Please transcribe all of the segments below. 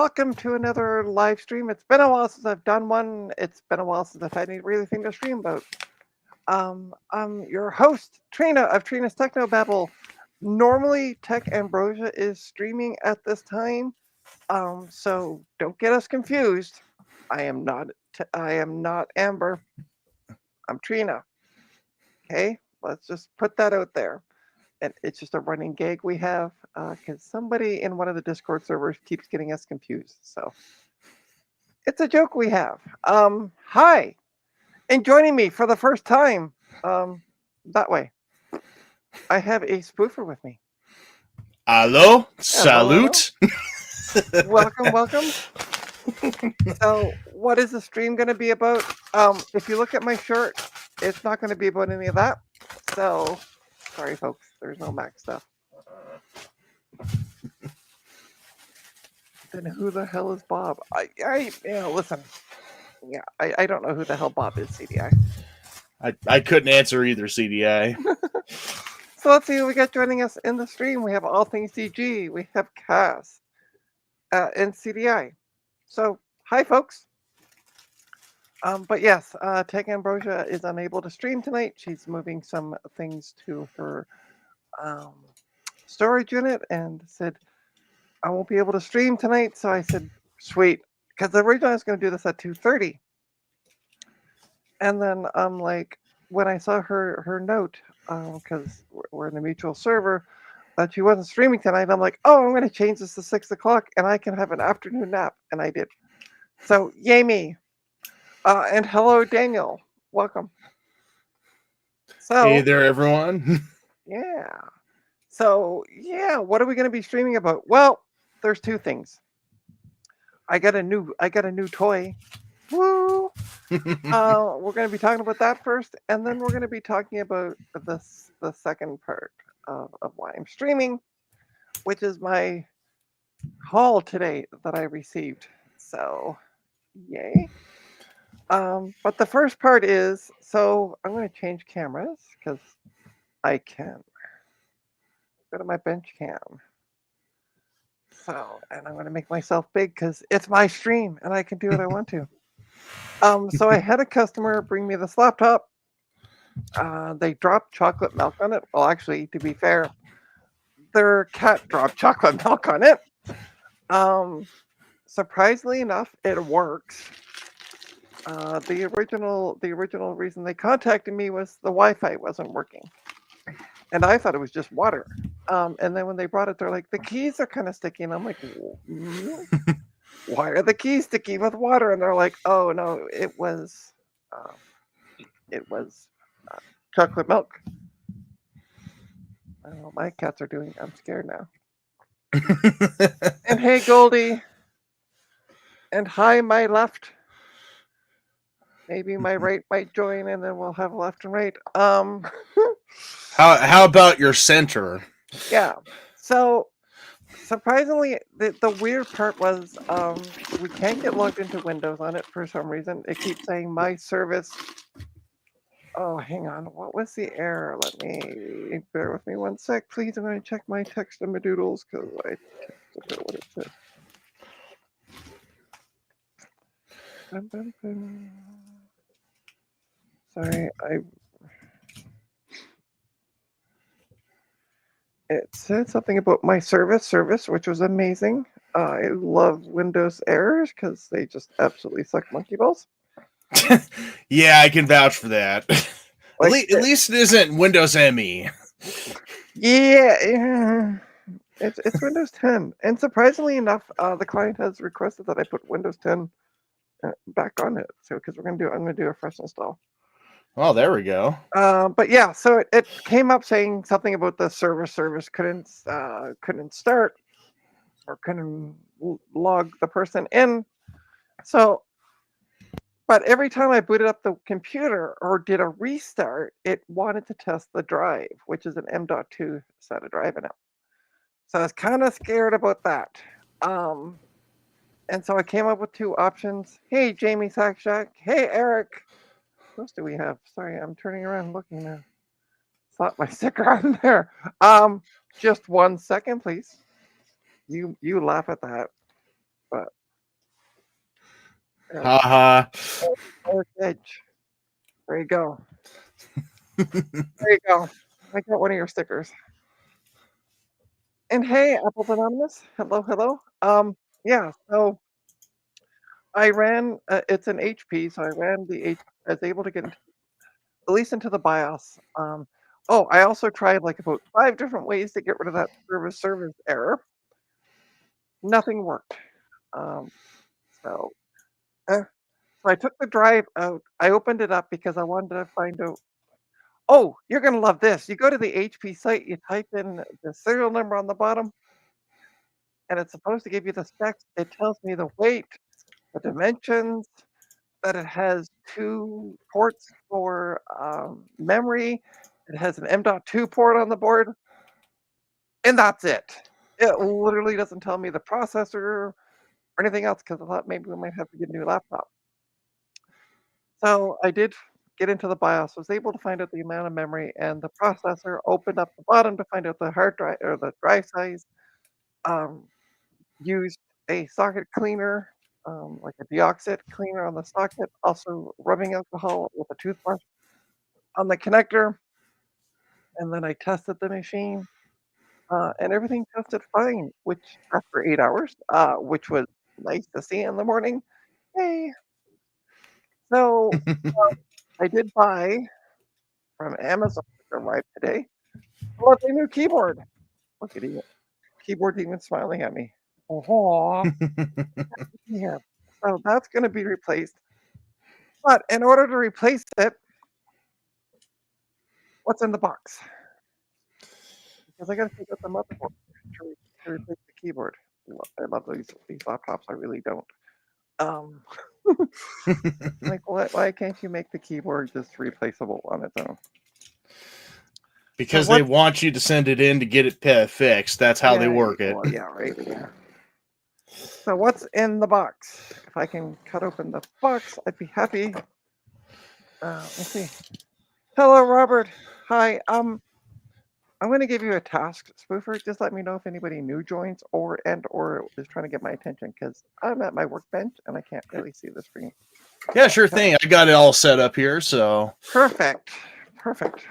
welcome to another live stream. It's been a while since I've done one. It's been a while since I've had anything to stream about. I'm your host, Trina of Trina's Techno Babble. Normally, Tech Ambrosia is streaming at this time, so don't get us confused. I am not. I am not Amber. I'm Trina. Okay, let's just put that out there. And it's just a running gag we have because somebody in one of the Discord servers keeps getting us confused. So it's a joke we have. Hi, and joining me for the first time that way, I have a spoofer with me. Hello, Hello. salute. Welcome. So, what is the stream going to be about? If you look at my shirt, it's not going to be about any of that. So, sorry, folks, there's no Mac stuff. Then who the hell is Bob? Listen. Yeah, I don't know who the hell Bob is, CDI. I couldn't answer either, CDI. So let's see who we got joining us in the stream. We have All Things DG, we have Cass, and CDI. So, hi, folks. But yes, Tech Ambrosia is unable to stream tonight. She's moving some things to her storage unit and said, I won't be able to stream tonight. So I said, sweet. Because originally I was going to do this at 2:30. And then I'm like, when I saw her note, because we're in a mutual server, that she wasn't streaming tonight, I'm like, oh, I'm going to change this to 6 o'clock and I can have an afternoon nap. And I did. So, yay me. And hello, Daniel. Welcome. So, Hey there, everyone. yeah. So, yeah, what are we going to be streaming about? Well, there's two things. I got a new toy. Woo! We're going to be talking about that first, and then we're going to be talking about the second part of why I'm streaming, which is my haul today that I received. So, yay! But the first part is, so I'm going to change cameras because I can. Go to my bench cam. So, and I'm going to make myself big because it's my stream and I can do what I want to. So I had a customer bring me this laptop. They dropped chocolate milk on it. Well, actually, to be fair, their cat dropped chocolate milk on it. Surprisingly enough, it works. The original reason they contacted me was the Wi-Fi wasn't working, and I thought it was just water. And then when they brought it, they're like, the keys are kind of sticky, and I'm like, why are the keys sticky with water? And they're like, oh no, it was chocolate milk. I don't know what my cats are doing. I'm scared now. And hey, Goldie. And hi, my left. Maybe my right might join, and then we'll have left and right. How about your center? Yeah. So surprisingly, the weird part was we can't get logged into Windows on it for some reason. It keeps saying my service. Oh, hang on. What was the error? Let me bear with me one sec, please. I'm going to check my text in my doodles because I texted her what it said. Sorry, it said something about my service, which was amazing. I love Windows errors because they just absolutely suck monkey balls. Yeah, I can vouch for that. Like, at least it isn't Windows ME. Yeah, it's Windows 10, and surprisingly enough, the client has requested that I put Windows 10 back on it. So because I'm gonna do a fresh install. Oh, there we go. But yeah, so it came up saying something about the service couldn't start or couldn't log the person in. So, but every time I booted up the computer or did a restart, it wanted to test the drive, which is an M.2 SATA drive in it. So I was kind of scared about that. And so I came up with two options. Hey, Jamie Sackjack. Hey, Eric. What else do we have? Sorry, I'm turning around looking now. Thought my sticker on there. Just 1 second, please. You laugh at that, but Haha. Dark Edge. There you go. There you go. I got one of your stickers. And hey, Apples Anonymous. Hello, hello. Yeah. So I ran. It's an HP, so I ran the H. I was able to get at least into the BIOS. Oh, I also tried like about 5 different ways to get rid of that service error. Nothing worked. Um, so, uh, so I took the drive out. I opened it up because I wanted to find out. Oh, you're gonna love this. You go to the HP site, you type in the serial number on the bottom, and it's supposed to give you the specs. It tells me the weight, the dimensions, that it has 2 ports for memory. It has an M.2 port on the board, and that's it. It literally doesn't tell me the processor or anything else because I thought maybe we might have to get a new laptop. So I did get into the BIOS, was able to find out the amount of memory and the processor, opened up the bottom to find out the hard drive or the drive size, um, used a socket cleaner, like a deoxit cleaner on the socket, also rubbing alcohol with a toothbrush on the connector, and then I tested the machine, and everything tested fine, which after 8 hours, which was nice to see in the morning. Hey, so I did buy from Amazon, which arrived today. Oh, the new keyboard. Look at it. Keyboard even smiling at me. Oh, yeah. So that's going to be replaced. But in order to replace it, what's in the box? Because I got to take out the motherboard to replace the keyboard. I love these laptops. I really don't. Um, like, why can't you make the keyboard just replaceable on its own? Because So they what? want you to send it in to get it fixed. That's how they work it. Well, yeah, right. Yeah. So what's in the box? If I can cut open the box, I'd be happy. Let's see. Hello, Robert. Hi. I'm going to give you a task, Spoofer. Just let me know if anybody new joins or is trying to get my attention because I'm at my workbench and I can't really see the screen. Yeah, sure thing. I got it all set up here, so. Perfect. Perfect.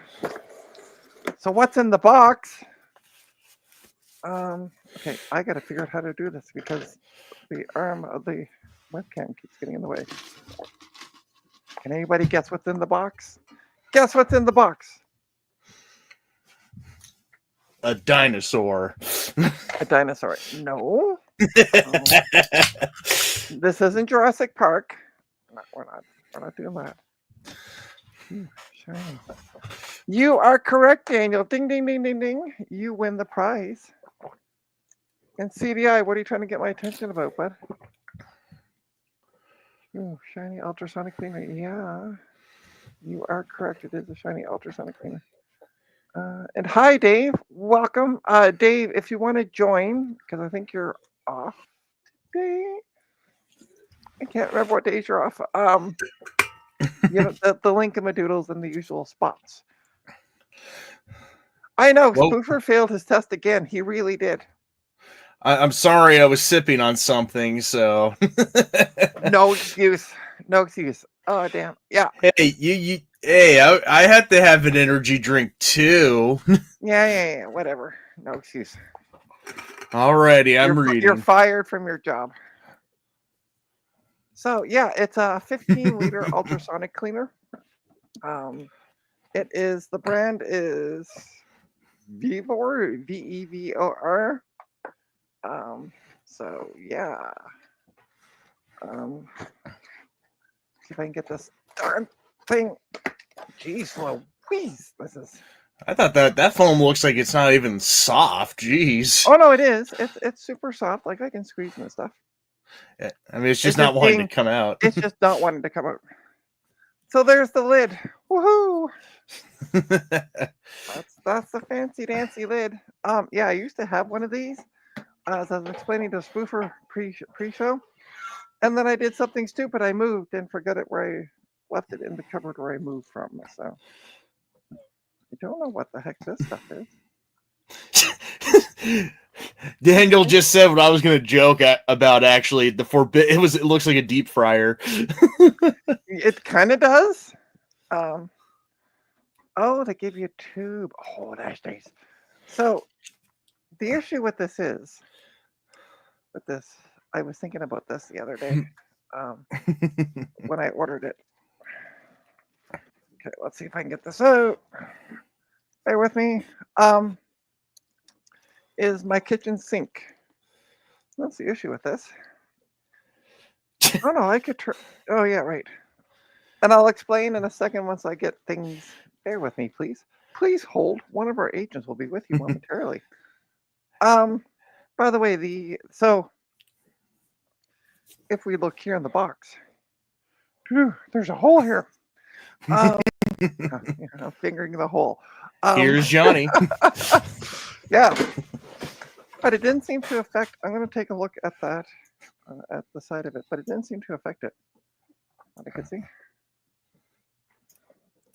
So what's in the box? Okay, I got to figure out how to do this because the arm of the webcam keeps getting in the way. Can anybody guess what's in the box? Guess what's in the box? A dinosaur. A dinosaur. No. This isn't Jurassic Park. No, we're not doing that. Shiny. You are correct, Daniel. Ding, ding, ding, ding, ding. You win the prize. And CDI, what are you trying to get my attention about, bud? Ooh, shiny ultrasonic cleaner. Yeah, you are correct. It is a shiny ultrasonic cleaner. And hi, Dave. Welcome. Dave, if you want to join, because I think you're off today. I can't remember what days you're off. You know, the Linkamadoodles and the usual spots. I know, Well, Spoofer failed his test again. He really did. I'm sorry, I was sipping on something, so. No excuse. No excuse. Oh, damn. Yeah. Hey, hey, I had to have an energy drink too. Yeah. Whatever. No excuse. Alrighty, I'm reading. You're fired from your job. So yeah, it's a 15-liter ultrasonic cleaner. It is the brand is Vevor, Vevor. So yeah. See if I can get this darn thing. Jeez Louise, this is. I thought that foam looks like it's not even soft. Jeez. Oh no, it is. It's super soft. Like I can squeeze and stuff. I mean, it's just not wanting to come out. It's just not wanting to come out. So there's the lid. Woohoo! That's the fancy dancy lid. Yeah, I used to have one of these. As I was explaining to Spoofer pre-show, and then I did something stupid. I moved and forgot it where I left it in the cupboard where I moved from. So I don't know what the heck this stuff is. Daniel just said what I was going to joke about. Actually, it looks like a deep fryer. It kind of does. Oh, they give you a tube. Oh, that's nice. So the issue with this is, I was thinking about this the other day when I ordered it. Okay, let's see if I can get this out. Bear with me. Is my kitchen sink. That's the issue with this. Oh no, I could turn. Oh yeah, right. And I'll explain in a second once I get things. Bear with me, please. Please hold. One of our agents will be with you momentarily. By the way, so if we look here in the box, there's a hole here. I'm fingering the hole. Here's Johnny. Yeah, but it didn't seem to affect. I'm going to take a look at that at the side of it, but it didn't seem to affect it. What I could see.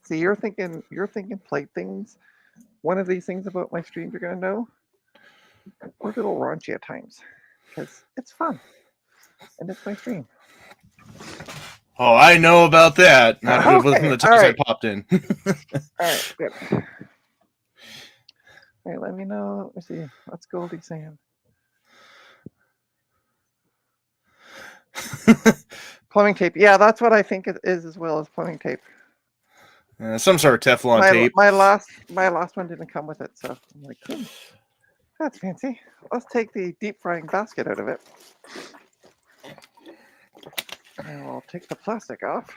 See, you're thinking plate things. One of these things about my stream you're going to know. We're a little raunchy at times because it's fun and it's my stream. Oh, I know about that. Not good with the times I popped in. All right, good. All right, let me know. Let me see. What's Goldie saying? Plumbing tape. Yeah, that's what I think it is as well as plumbing tape. Some sort of Teflon tape. My last one didn't come with it, so I'm like, that's fancy. Let's take the deep frying basket out of it. And I'll take the plastic off.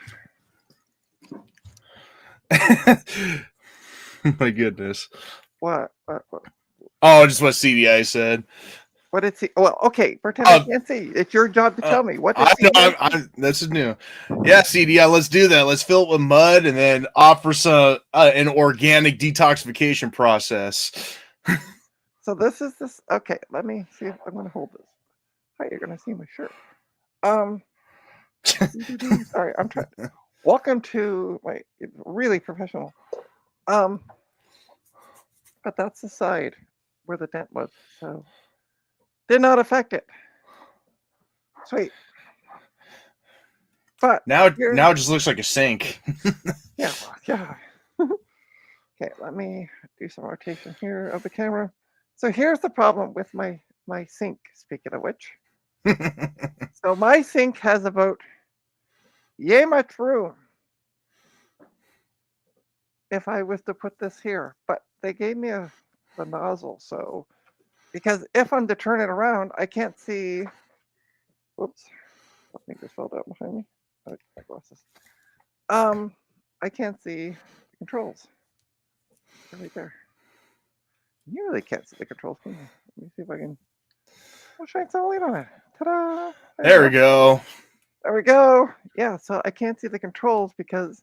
My goodness. What? Oh, just what CDI said. What did he? Well, okay, pretend I can't see. It's your job to tell me. What did CDI? This is new. Yeah, CDI, let's do that. Let's fill it with mud and then offer some an organic detoxification process. So this is this. Okay, let me see if I'm going to hold this. Hi, you're going to see my shirt. Sorry, I'm trying. Welcome to my really professional. But that's the side where the dent was. So did not affect it. Sweet. But now it just looks like a sink. Yeah. Okay, let me do some rotation here of the camera. So here's the problem with my sink, speaking of which. So my sink has about yay much room if I was to put this here, but they gave me the nozzle, so because if I'm to turn it around, I can't see. Whoops, something just fell down behind me. Oh, my glasses. I can't see the controls. They're right there. You really can't see the controls, can you? Let me see if I can. I'll shine some light on it. Ta-da! There we go. There we go. Yeah, so I can't see the controls because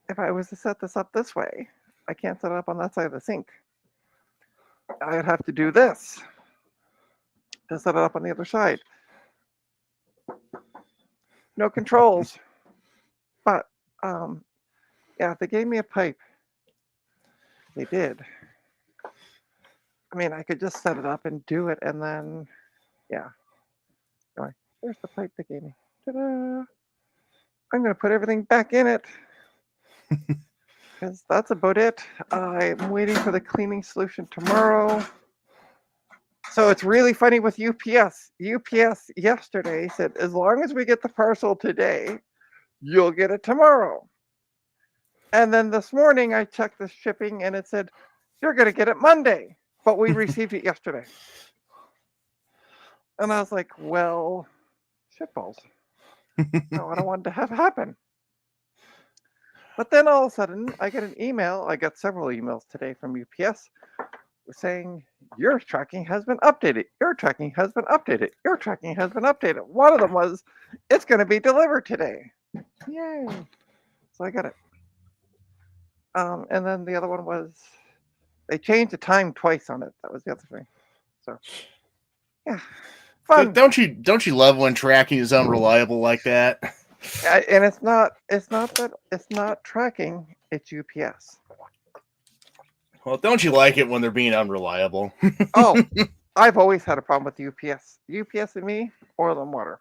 if I was to set this up this way, I can't set it up on that side of the sink. I'd have to do this to set it up on the other side. No controls. But yeah, they gave me a pipe. They did. I mean, I could just set it up and do it, and then, yeah. Anyway, there's the pipe they gave me. Ta-da! I'm going to put everything back in it. Because that's about it. I'm waiting for the cleaning solution tomorrow. So it's really funny with UPS. UPS yesterday said, as long as we get the parcel today, you'll get it tomorrow. And then this morning I checked the shipping and it said, you're going to get it Monday. But we received it yesterday. And I was like, well, shitballs. No, I don't want to have happen. But then all of a sudden, I get an email. I got several emails today from UPS saying, your tracking has been updated. Your tracking has been updated. Your tracking has been updated. One of them was, it's going to be delivered today. Yay. So I got it. And then the other one was, they changed the time twice on it. That was the other thing. So, yeah. Fun. Don't you love when tracking is unreliable like that? And it's not tracking, it's UPS. Well, don't you like it when they're being unreliable? Oh, I've always had a problem with UPS. UPS and me, oil and water.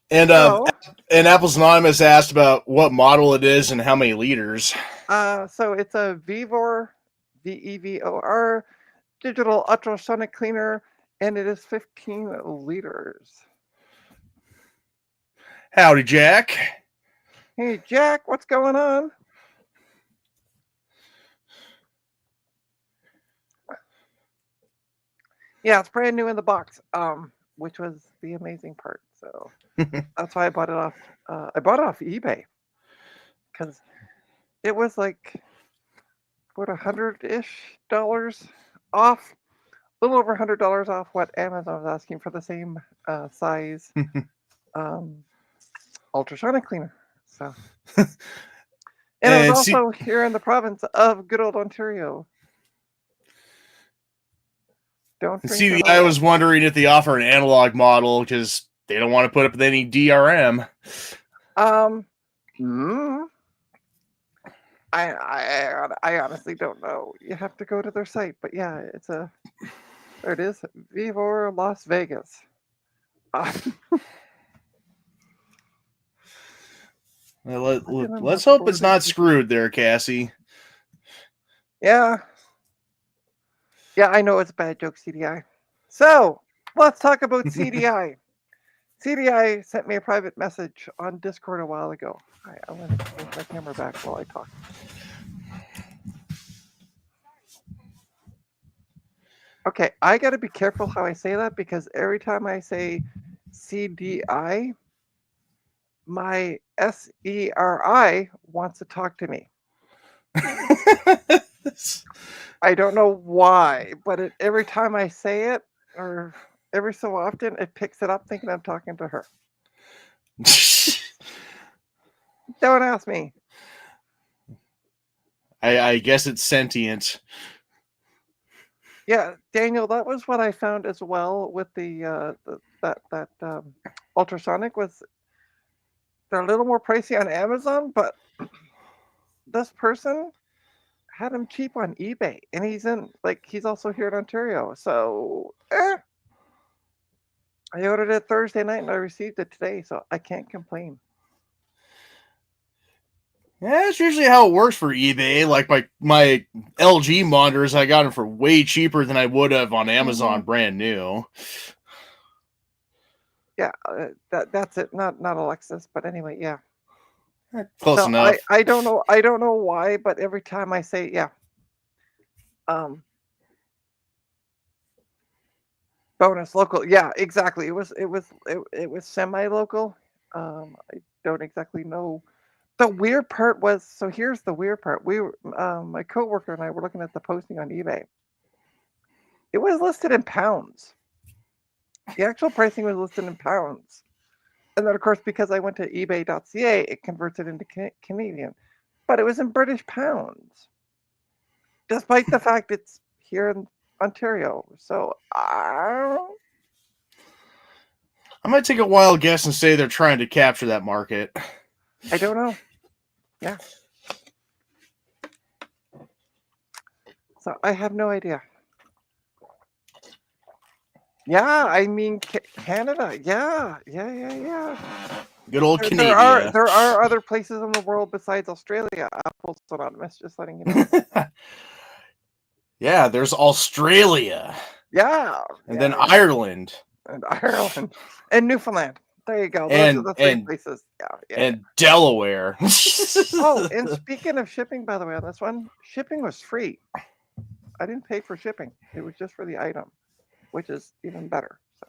And So, Apple's Anonymous asked about what model it is and how many liters. so it's a Vevor, VEVOR digital ultrasonic cleaner, and it is 15 liters. Howdy, Jack. Hey, Jack, what's going on? Yeah, it's brand new in the box, which was the amazing part. So that's why I bought it off. I bought it off eBay because it was like what $100-ish off, a little over $100 off what Amazon was asking for the same size ultrasonic cleaner. So, and it was also here in the province of good old Ontario. Don't see. I was wondering if they offer an analog model because they don't want to put up with any DRM. I honestly don't know. You have to go to their site, but yeah, there it is, Vevor Las Vegas. Let's hope it's not screwed there, Cassie. Yeah. Yeah, I know it's a bad joke, CDI. So let's talk about CDI. CDI sent me a private message on Discord a while ago. I'm going to move my camera back while I talk. Okay, I got to be careful how I say that because every time I say CDI, my SERI wants to talk to me. I don't know why, but every time I say it, or every so often, it picks it up thinking I'm talking to her. Don't ask me. I guess it's sentient. Yeah, Daniel, that was what I found as well with that ultrasonic was they're a little more pricey on Amazon, but this person had him cheap on eBay, and he's also here in Ontario. So I ordered it Thursday night and I received it today, so I can't complain. Yeah, that's usually how it works for eBay. Like my LG monitors, I got them for way cheaper than I would have on Amazon, brand new. Yeah, that's it. Not Alexis, but anyway, yeah. Close enough. I don't know why, but every time I say yeah. Bonus local. Yeah, exactly. It was semi-local. I don't exactly know. The weird part was, so here's the weird part. We were my coworker and I were looking at the posting on eBay. It was listed in pounds. The actual pricing was listed in pounds. And then, of course, because I went to ebay.ca, it converts it into Canadian. But it was in British pounds, despite the fact it's here in Ontario. So, I might take a wild guess and say they're trying to capture that market. I don't know. Yeah. So, I have no idea. Yeah, I mean, Canada. Yeah. Good old Canada. There are other places in the world besides Australia. Apple's Anonymous, just letting you know. Yeah, there's Australia. Yeah. And then Ireland. And Ireland. And Newfoundland. There you go. Those are the three places. Yeah. And Delaware. Oh, and speaking of shipping, by the way, on this one, shipping was free. I didn't pay for shipping. It was just for the item, which is even better. So.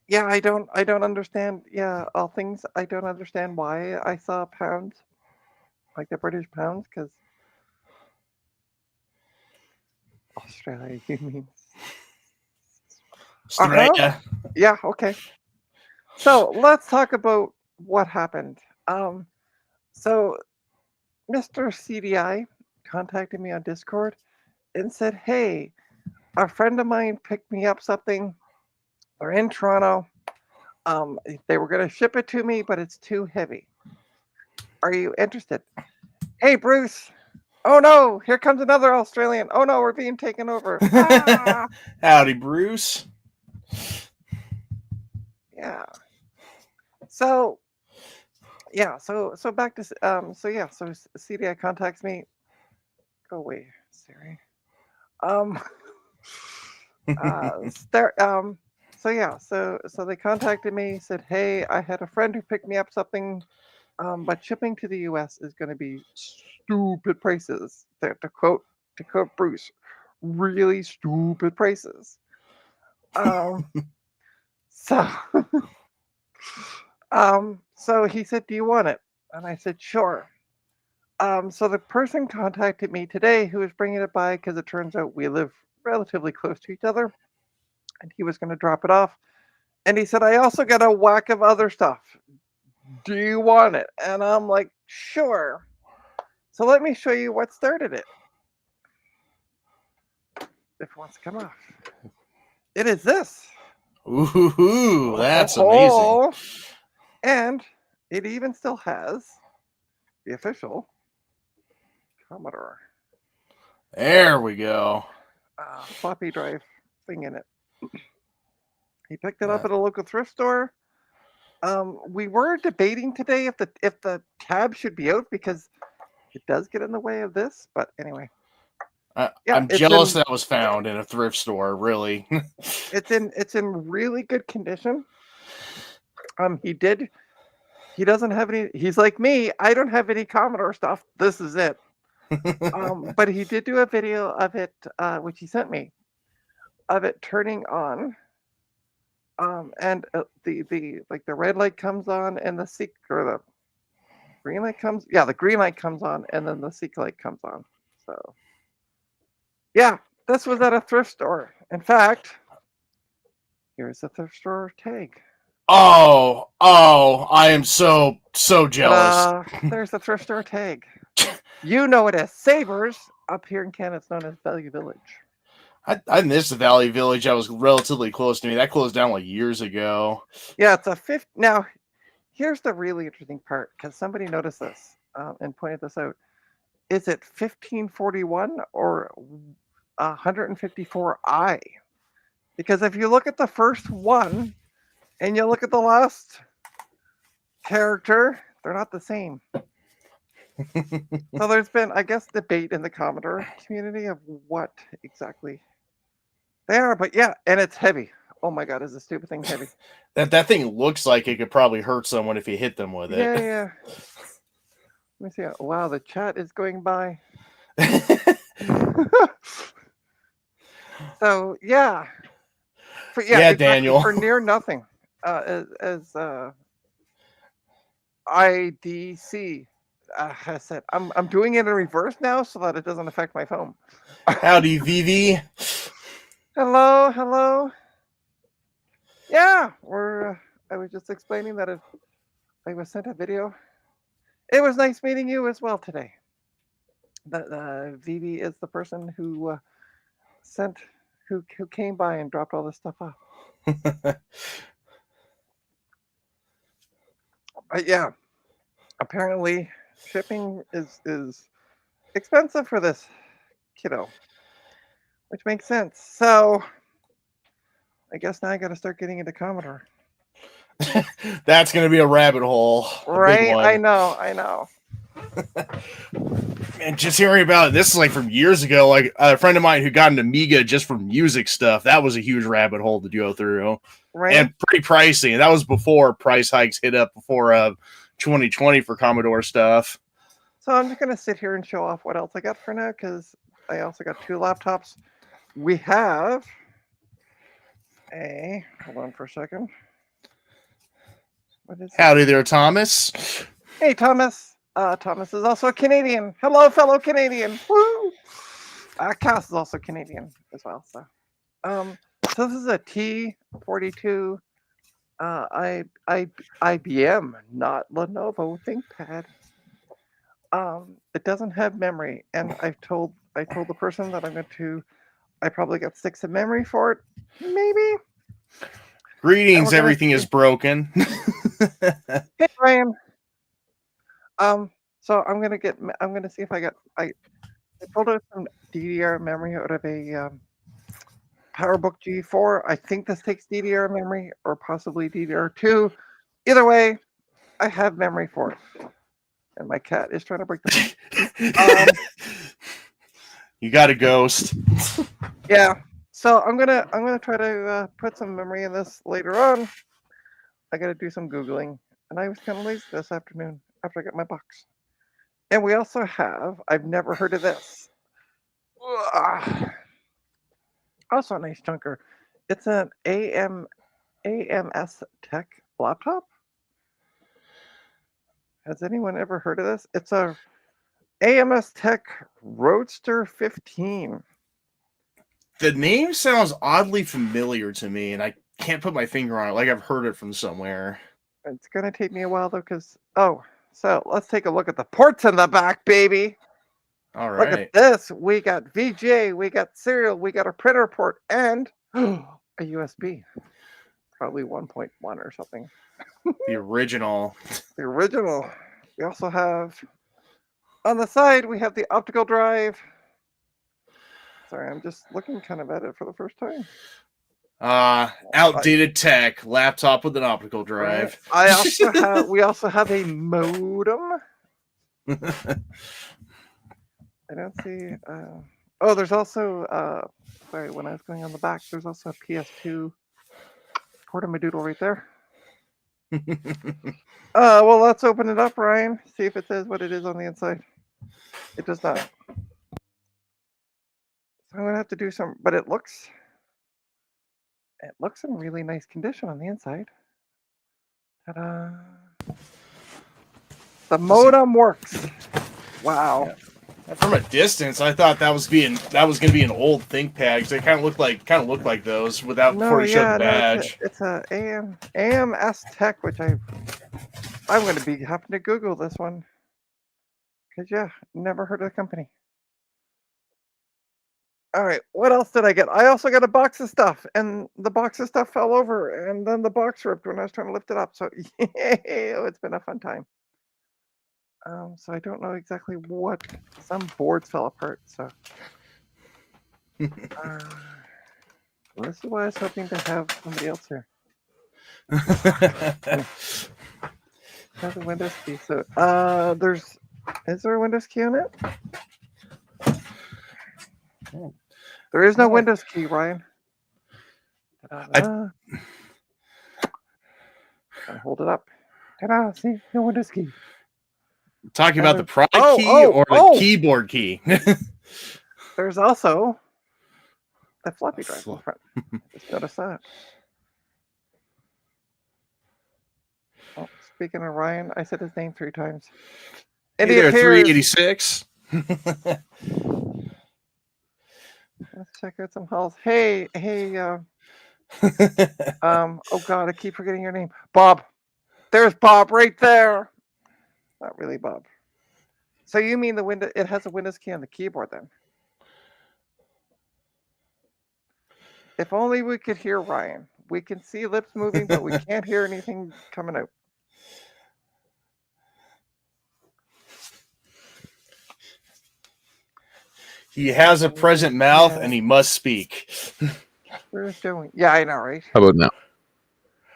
Yeah, I don't understand. Yeah, all things I don't understand why I saw pounds, like the British pounds, because Australia, you mean? Australia. Yeah, okay. So let's talk about what happened. So Mr. CDI contacted me on Discord and said, "Hey, a friend of mine picked me up something. They're in Toronto. They were going to ship it to me, but it's too heavy. Are you interested? Hey, Bruce. Oh no, here comes another Australian. Oh no, we're being taken over. Ah, Howdy, Bruce. yeah. So yeah, so back to so CDI contacts me. Go away, Siri. Um, there. So they contacted me. Said, hey, I had a friend who picked me up something. But shipping to the U.S. is going to be stupid prices. To quote Bruce, really stupid prices. Um, so so he said, "Do you want it?" And I said, "Sure." So the person contacted me today who was bringing it by because it turns out we live relatively close to each other, and he was going to drop it off. And he said, "I also got a whack of other stuff. Do you want it?" And I'm like, "Sure." So let me show you what started it. If it wants to come off, it is this. Ooh, that's amazing. Oh, and it even still has the official Commodore There we go. floppy drive thing in it. He picked it up at a local thrift store. We were debating today if the tab should be out because it does get in the way of this. But anyway, yeah, I'm it's jealous in- that was found in a thrift store. Really. it's in really good condition. He doesn't have any. He's like me. I don't have any Commodore stuff. This is it. But he did do a video of it, which he sent me, of it turning on. And the like the red light comes on and the seek or the green light comes. Yeah, the green light comes on and then the seek light comes on. So yeah, this was at a thrift store. In fact, here's the thrift store tag. Oh, I am so jealous. There's the thrift store tag. You know it as Savers. Up here in Canada, it's known as Value Village. I missed the Valley Village. That was relatively close to me. That closed down like years ago. Yeah, it's a fifth. Now, here's the really interesting part because somebody noticed this and pointed this out. Is it 1541 or 154I? Because if you look at the first one and you look at the last character, they're not the same. So there's been, I guess, debate in the Commodore community of what exactly they are. But yeah, and it's heavy. Oh my God, is this stupid thing heavy? That thing looks like it could probably hurt someone if you hit them with it. Yeah. Let me see. Wow, the chat is going by. So yeah, exactly, Daniel, for near nothing. As IDC has said, I'm doing it in reverse now so that it doesn't affect my phone. Howdy, Vivi. Hello. Yeah, I was just explaining that I was sent a video. It was nice meeting you as well today. Vivi is the person who who came by and dropped all this stuff off. Yeah, apparently shipping is expensive for this kiddo, which makes sense. So I guess now I got to start getting into Commodore. That's going to be a rabbit hole. Right? I know. And just hearing about it, this is like from years ago. Like a friend of mine who got an Amiga just for music stuff. That was a huge rabbit hole to go through. Right. And pretty pricey. And that was before price hikes hit up before 2020 for Commodore stuff. So I'm just going to sit here and show off what else I got for now because I also got 2 laptops. We have hold on for a second. What is Howdy there, Thomas. Hey, Thomas. Thomas is also a Canadian. Hello, fellow Canadian. Woo! Cass is also Canadian as well. So this is a T42 IBM, not Lenovo ThinkPad. It doesn't have memory, and I told the person that I probably got 6 of memory for it, maybe. Greetings, gonna everything is see- broken. Hey Ryan. So I'm gonna see if I pulled out some DDR memory out of a PowerBook G4. I think this takes DDR memory or possibly DDR2. Either way, I have memory for it. And my cat is trying to break the You got a ghost. yeah. So I'm gonna try to put some memory in this later on. I gotta do some Googling. And I was kind of lazy this afternoon after I got my box. And we also have, I've never heard of this. Ugh. Also a nice chunker. It's an AMS Tech laptop. Has anyone ever heard of this? It's a AMS Tech Roadster 15. The name sounds oddly familiar to me, and I can't put my finger on it. Like I've heard it from somewhere. It's gonna take me a while though, because so let's take a look at the ports in the back, baby. All Look right. at this. We got VGA, we got serial, we got a printer port, and a USB. Probably 1.1 or something. The original. The original. We also have on the side we have the optical drive. Sorry, I'm just looking kind of at it for the first time. Outdated tech laptop with an optical drive. I also have. We also have a modem. I don't see. Oh, there's also. Sorry, when I was going on the back, there's also a PS2 portamadoodle right there. Well, let's open it up, Ryan. See if it says what it is on the inside. It does not. So I'm gonna have to do some, but it looks in really nice condition on the inside. Ta-da! The modem works. Wow. Yeah. From a distance, I thought that was gonna be an old ThinkPad because they kind of looked like those before you showed the badge. It's a AMS Tech, which I'm going to be having to Google this one because never heard of the company. All right, what else did I get? I also got a box of stuff, and the box of stuff fell over, and then the box ripped when I was trying to lift it up. So it's been a fun time. So I don't know exactly what. Some boards fell apart. So this is why I was hoping to have somebody else here. Has a Windows key. So is there a Windows key on it? There is no Windows key, Ryan. I hold it up. Ta-da! See, no Windows key. Talking about the product key or the keyboard key? There's also a floppy drive in front. Just notice that. Oh, speaking of Ryan, I said his name 3 times. And hey there, 386. Let's check out some halls. Hey. Oh God, I keep forgetting your name. Bob. There's Bob right there. Not really Bob. So you mean it has a Windows key on the keyboard then? If only we could hear Ryan. We can see lips moving, but we can't hear anything coming out. He has a present mouth and he must speak. Where's doing? Yeah, I know, right? How about now?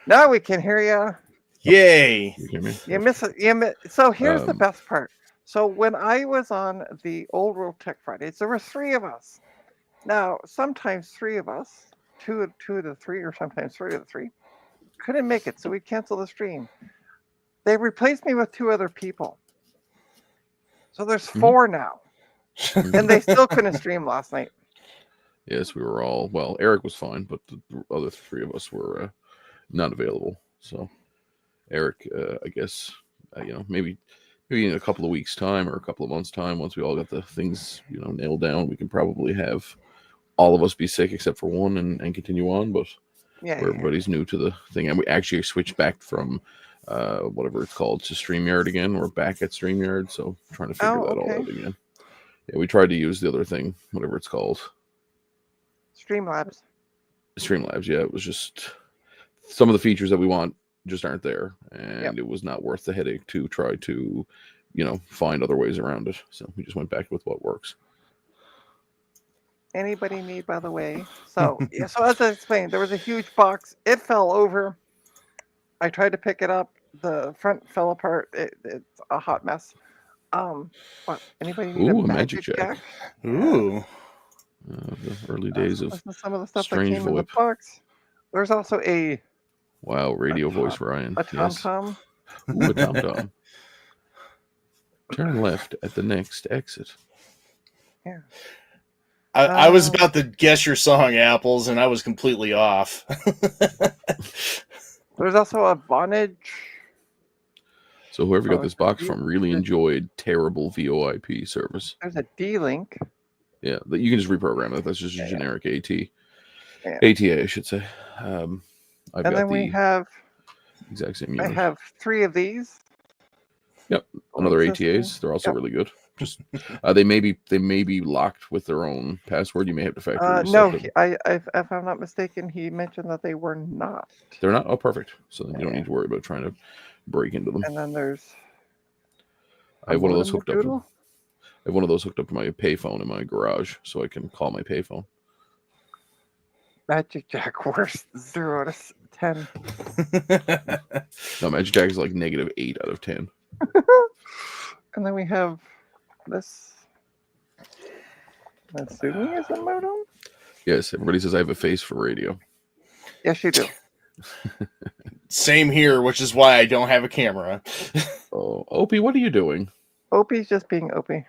Now we can hear you. Yay! You hear me? You miss it. So here's the best part. So when I was on the Old World Tech Fridays, there were 3 of us. Now, sometimes 3 of us, 2 of the 3, or sometimes 3 of the 3, couldn't make it, so we canceled the stream. They replaced me with 2 other people. So there's 4 now. And they still couldn't stream last night. Yes, we were all, well, Eric was fine, but the other 3 of us were not available. So Eric, I guess, maybe in a couple of weeks' time or a couple of months' time, once we all got the things, nailed down, we can probably have all of us be sick except for one and continue on. But everybody's new to the thing, and we actually switched back from whatever it's called to StreamYard again. We're back at StreamYard, so trying to figure that all out again. Yeah, we tried to use the other thing, whatever it's called. Streamlabs. Streamlabs, yeah. It was just some of the features that we want just aren't there, and it was not worth the headache to try to, find other ways around it. So we just went back with what works. Anybody need, by the way? So so as I explained, there was a huge box. It fell over. I tried to pick it up. The front fell apart. It's a hot mess. What? Anybody need Ooh, a a magic Magic jack? Jack. Ooh. The early days of This is some of the stuff that Strange came in the VoIP. box. There's also a Wow, radio voice Ryan. a Yes. tom-tom. Ooh, a tom-tom. Turn left at the next exit. Yeah. I was about to guess your song, Apples, and I was completely off. There's also a Vonage. So whoever got Oh, this box you- from really enjoyed terrible VoIP service. There's a D-Link. Yeah, that you can just reprogram it. That's just a Yeah. generic AT. Yeah. ATA, I should say. I've And got then we the have exact same I unit. have 3 of these. Yep, another Existing. ATAs. They're also Yep. really good. Just they may be locked with their own password. You may have to factory reset No, them. if I'm not mistaken, he mentioned that they were not. They're not. Oh, perfect. So then you don't Yeah. need to worry about trying to break into them. And then there's I have one of those modem hooked up. doodle. I have one of those hooked up to my payphone in my garage, so I can call my payphone. Magic Jack worst 0 to 10. No, Magic Jack is like -8 out of 10. And then we have this. I'm assuming is a modem. Yes, everybody says I have a face for radio. Yes, you do. Same here, which is why I don't have a camera. Oh, Opie, what are you doing? Opie's just being Opie.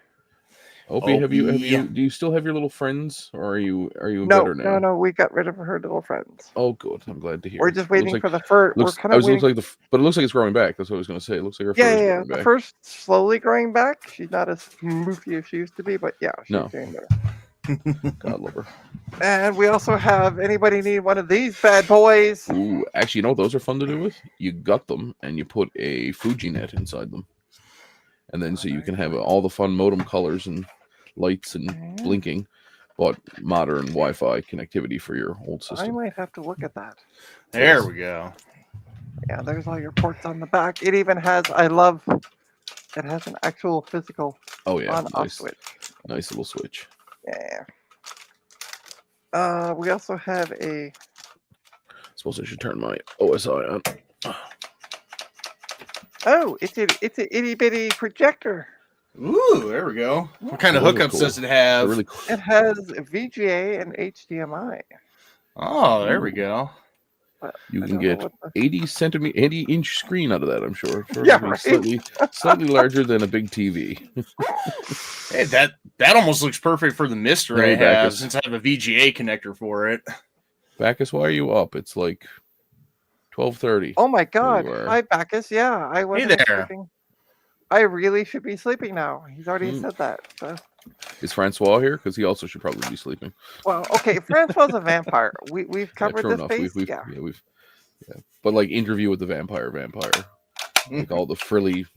Opie, have you Opie. do you still have your little friends, or are you No, better now? no, we got rid of her little friends. Oh, good. I'm glad to hear. We're it. just It looks waiting like- for the fur. We're Looks, kind I of was looks waiting. like but it looks like it's growing back. That's what I was going to say. It looks like her fur Yeah, is yeah. growing The back. fur's slowly growing back. She's not as floofy as she used to be, but yeah, she's No. doing better. God love her. And we also have anybody need one of these bad boys? Ooh, actually, you know what those are fun to do with? You gut them and you put a Fuji net inside them, and then so you can have all the fun modem colors and lights and Yeah. blinking, but modern Wi-Fi connectivity for your old I system. might have to look at that. There we go. Yeah, there's all your ports on the back. It even has. It has an actual physical Oh yeah, on-off nice, switch. nice little switch. Yeah. We also have a. Suppose I should turn my OSI on. Oh, it's a itty bitty projector. Ooh, there we go. What kind of Those are hookups cool. does it They're have? really cool. It has VGA and HDMI. Oh, there we go. But You I can don't know get what the- 80-inch screen out of that. I'm sure. For Yeah, maybe right. slightly larger than a big TV. Hey, that almost looks perfect for the Mister Hey, I have, Bacchus. since I have a VGA connector for it. Bacchus, why are you up? It's like 12:30. Oh my God! you are. Hi, Bacchus. Yeah, I was there. sleeping. I really should be sleeping now. He's already Hmm. said that. So. Is Francois here? Because he also should probably be sleeping. Well, okay. Francois a vampire. We've covered true this enough. base. We've Yeah. But like Interview with the Vampire, like all the frilly,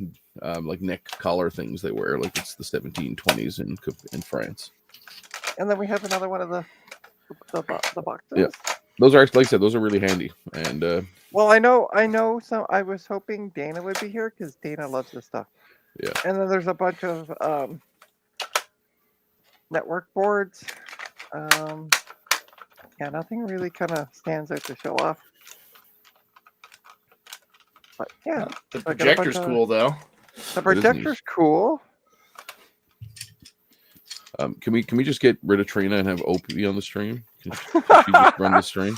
like neck collar things they wear, like it's the 1720s in France. And then we have another one of the boxes. Yeah. Those are actually, like I said, those are really handy. And Well, I know. So I was hoping Dana would be here because Dana loves this stuff. Yeah. And then there's a bunch of network boards. Yeah, nothing really kind of stands out to show off. But yeah, The I got a projector's bunch of- cool, though. the neat. projector's cool. can we just get rid of Trina and have Opie on the stream? Can she just run the stream?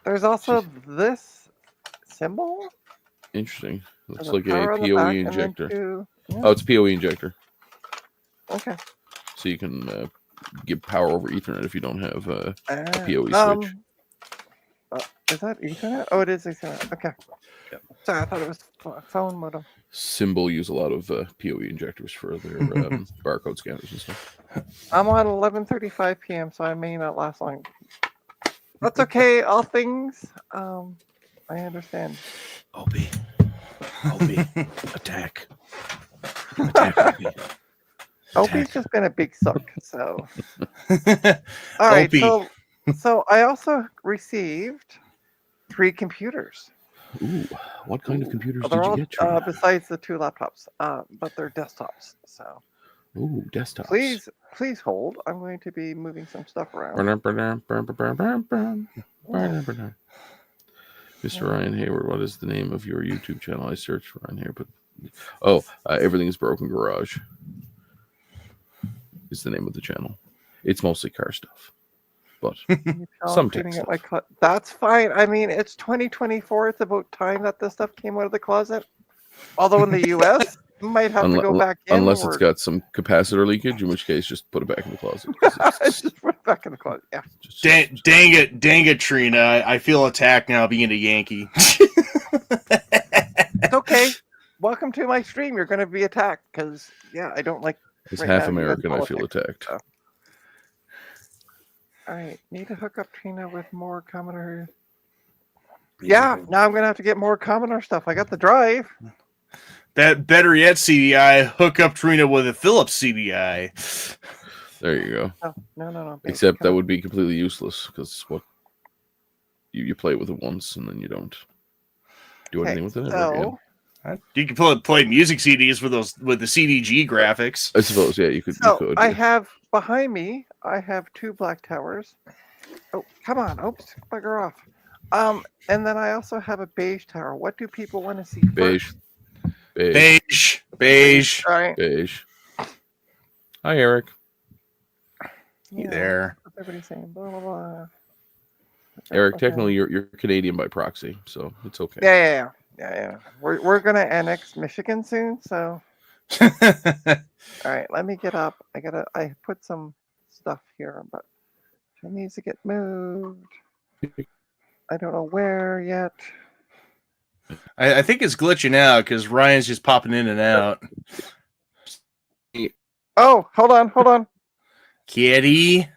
There's also this symbol. Interesting. Looks There's like power a on the PoE back and then injector. yeah, Oh, it's a PoE injector. okay. So you can give power over Ethernet if you don't have a Ah, PoE switch. Is that Ethernet? Oh, it is Ethernet. Okay. Yep. Sorry, I thought it was phone modem. Symbol use a lot of PoE injectors for their barcode scanners and stuff. I'm on 11:35 p.m., so I may not last long. That's okay. All things. I understand. Opie. Attack. Attack Opie. Opie's just been a big suck. So, all right. Opie. So I also received 3 computers. Ooh, what kind of computers They're did you all get? Trina? besides the 2 laptops, but they're desktops. So Ooh, desktops. please hold. I'm going to be moving some stuff around. Mr. Ryan Hayward, what is the name of your YouTube channel? I searched Ryan Hayward. Everything is Broken Garage. Is the name of the channel. It's mostly car stuff, but some tech stuff. That's fine. I mean, it's 2024. It's about time that this stuff came out of the closet. Although in the U.S., you might have to go back in. Unless it's got some capacitor leakage, in which case, just put it back in the closet. Just put it back in the closet. Yeah. Dang it, Trina. I feel attacked now being a Yankee. It's okay. Welcome to my stream. You're going to be attacked because, I don't like. As right half now, American, I feel politics, attacked. so. All right, need to hook up Trina with more Commodore. Yeah, now I'm gonna have to get more Commodore stuff. I got the drive. That better yet, CDI, hook up Trina with a Philips CDI. There you go. Oh, no. Except that would be completely useless because what you play with it once and then you don't do anything with it ever again. You can play music CDs with the CDG graphics. I suppose, yeah, you could. I have behind me. I have 2 black towers. Oh, come on! Oops, bugger off. And then I also have a beige tower. What do people want to see? Beige. Beige. All right. Beige. Hi, Eric. You there? What's everybody saying? Blah blah blah. Eric, technically you're Canadian by proxy, so it's okay. Yeah. We're gonna annex Michigan soon, so. All right, let me get up. I put some stuff here, but it needs to get moved. I don't know where yet. I think it's glitching out because Ryan's just popping in and out. Oh, hold on. Kitty.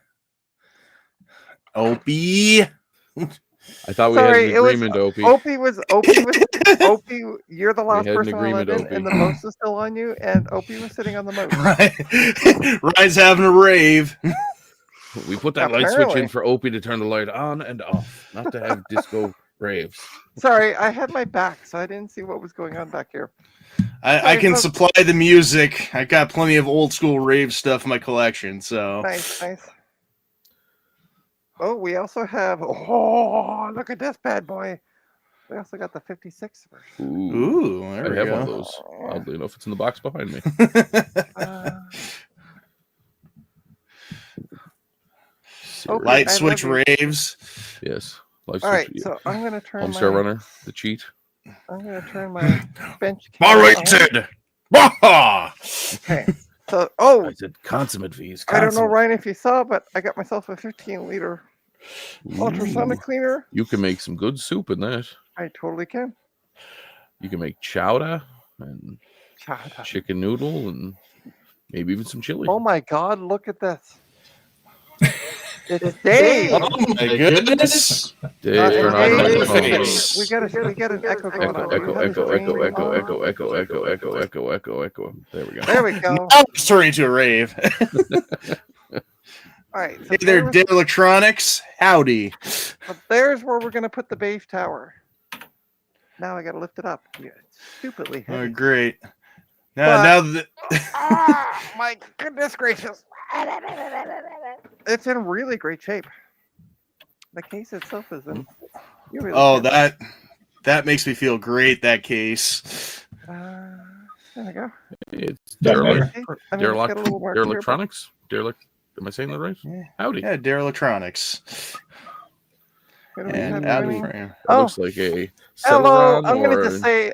Opie. I thought we had an agreement, Opie. Opie, you're the last person I let in, and the most is still on you, and Opie was sitting on the most. Ryan's having a rave. We put that light switch in for Opie to turn the light on and off, not to have disco raves. Sorry, I had my back, so I didn't see what was going on back here. I can supply the music. I got plenty of old school rave stuff in my collection, so nice. Oh, we also have. Oh, look at this bad boy. We also got the 56 version. Ooh, there we I have go. one of those. Oddly enough, it's in the box behind me. Light switch raves. Yes. All right, so I'm going to turn Homestar Runner, the cheat. I'm going to turn my bench. All right, Ted. Okay. So, I said consummate V's. I don't know, Ryan, if you saw, but I got myself a 15-liter ultrasonic cleaner. You can make some good soup in that. I totally can. You can make chowder and chicken noodle and maybe even some chili. Oh my God! Look at this. It's Dave. Oh my goodness! Dave, turn on the face. We got an echo going on. Echo. There we go. There we go. Now it's turning into a rave. All right. So hey there, Dave Electronics. Howdy. So there's where we're gonna put the base tower. Now I gotta lift it up. Yeah, it's stupidly heavy. Oh, great. Now that. My goodness gracious! It's in really great shape. The case itself is in. That makes me feel great. That case. There we go. It's Electronics. Am I saying that right? Yeah. Howdy. Yeah, Dare Electronics. And howdy. It looks like a. Hello. I'm gonna just say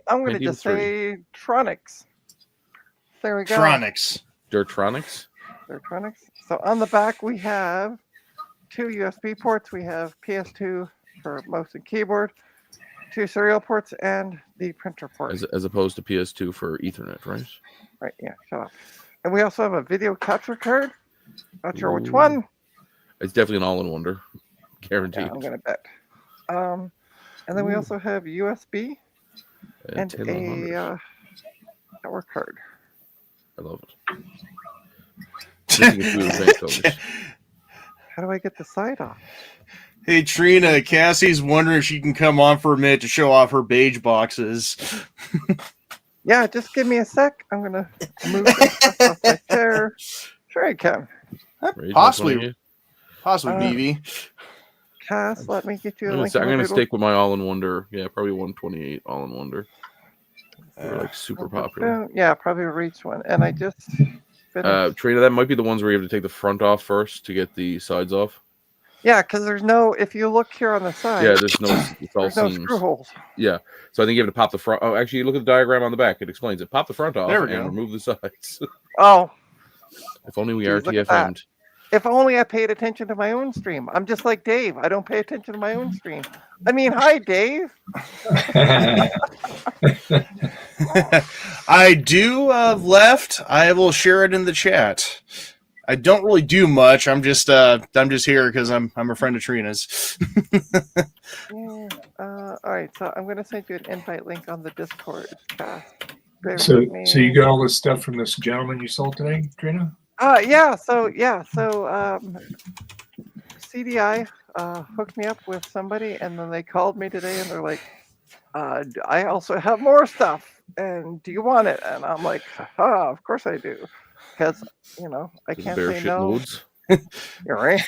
Tronics. There we go. Tronics. Dirtronics. So on the back we have 2 USB ports. We have PS2 for mouse and keyboard, 2 serial ports, and the printer port. As opposed to PS2 for Ethernet, right? Right. Yeah. Shut up. And we also have a video capture card. Not sure which one. It's definitely an all-in-wonder, guaranteed. Yeah, I'm gonna bet. And then we also have USB and a power card. I love it. How do I get the side off? Hey Trina, Cassie's wondering if she can come on for a minute to show off her beige boxes. Yeah, just give me a sec. I'm gonna move this stuff off my chair. Sure, I can. Rage Possibly, 128. possibly, Uh, BB. Cass, let me get you a I'm link. gonna stick with my All in Wonder. Yeah, probably 128 All in Wonder. They're like Uh, super popular. Yeah, probably reach one. And I just finished. Trina, that might be the ones where you have to take the front off first to get the sides off. Yeah, because there's no. If you look here on the side, Yeah, there's no. It's all there's no seams. screw holes. Yeah, so I think you have to pop the front. Oh, actually, you look at the diagram on the back. It explains it. Pop the front off There we and go. remove the sides. Oh, If only we Geez, look at that. RTFM'd. if only I paid attention to my own stream. I'm just like Dave. I don't pay attention to my own stream. I mean, hi, Dave. I do left. I will share it in the chat. I don't really do much. I'm just here because I'm a friend of Trina's. Yeah. All right, so I'm gonna send you an invite link on the Discord. Cass. Bear So with me. you got all this stuff from this gentleman you sold today, Trina? Yeah. So CDI hooked me up with somebody, and then they called me today, and they're like, "I also have more stuff, and do you want it?" And I'm like, "Of course I do," because I can't Bear say shit in the no. woods. You're right.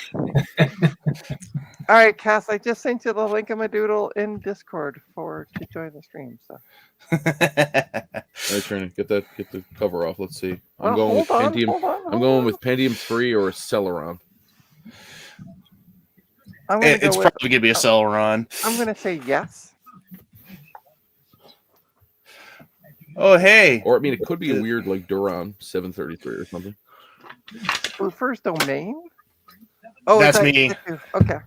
All right, Cass, I just sent you the link of my doodle in Discord to join the stream. So All right, Trina, get the cover off. Let's see. I'm Well, going with hold on, Pentium. hold on, I'm hold going on. with Pentium 3 or a Celeron. I'm gonna It's go with. probably gonna be a Celeron. I'm gonna say yes. Oh hey, Or I mean, it could be a weird like Duron 733 or something. Spoofer's domain. Oh, That's is that me. you? Okay.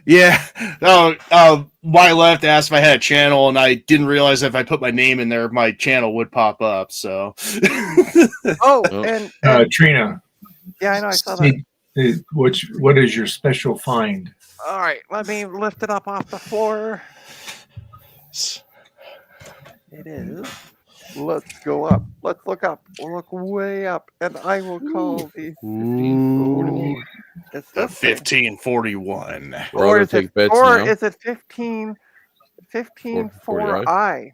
yeah. Oh, my left asked if I had a channel, and I didn't realize that if I put my name in there, my channel would pop up. So. Oh, Oh. and Trina, yeah, I know. I saw that. what is your special find? All right, let me lift it up off the floor. It is. Let's go up. Let's look up. We'll look way up, and I will call the 1540. It's The this thing. 1541. We're all Or gonna is take it? bets Or now. is it 15 40i? 4i?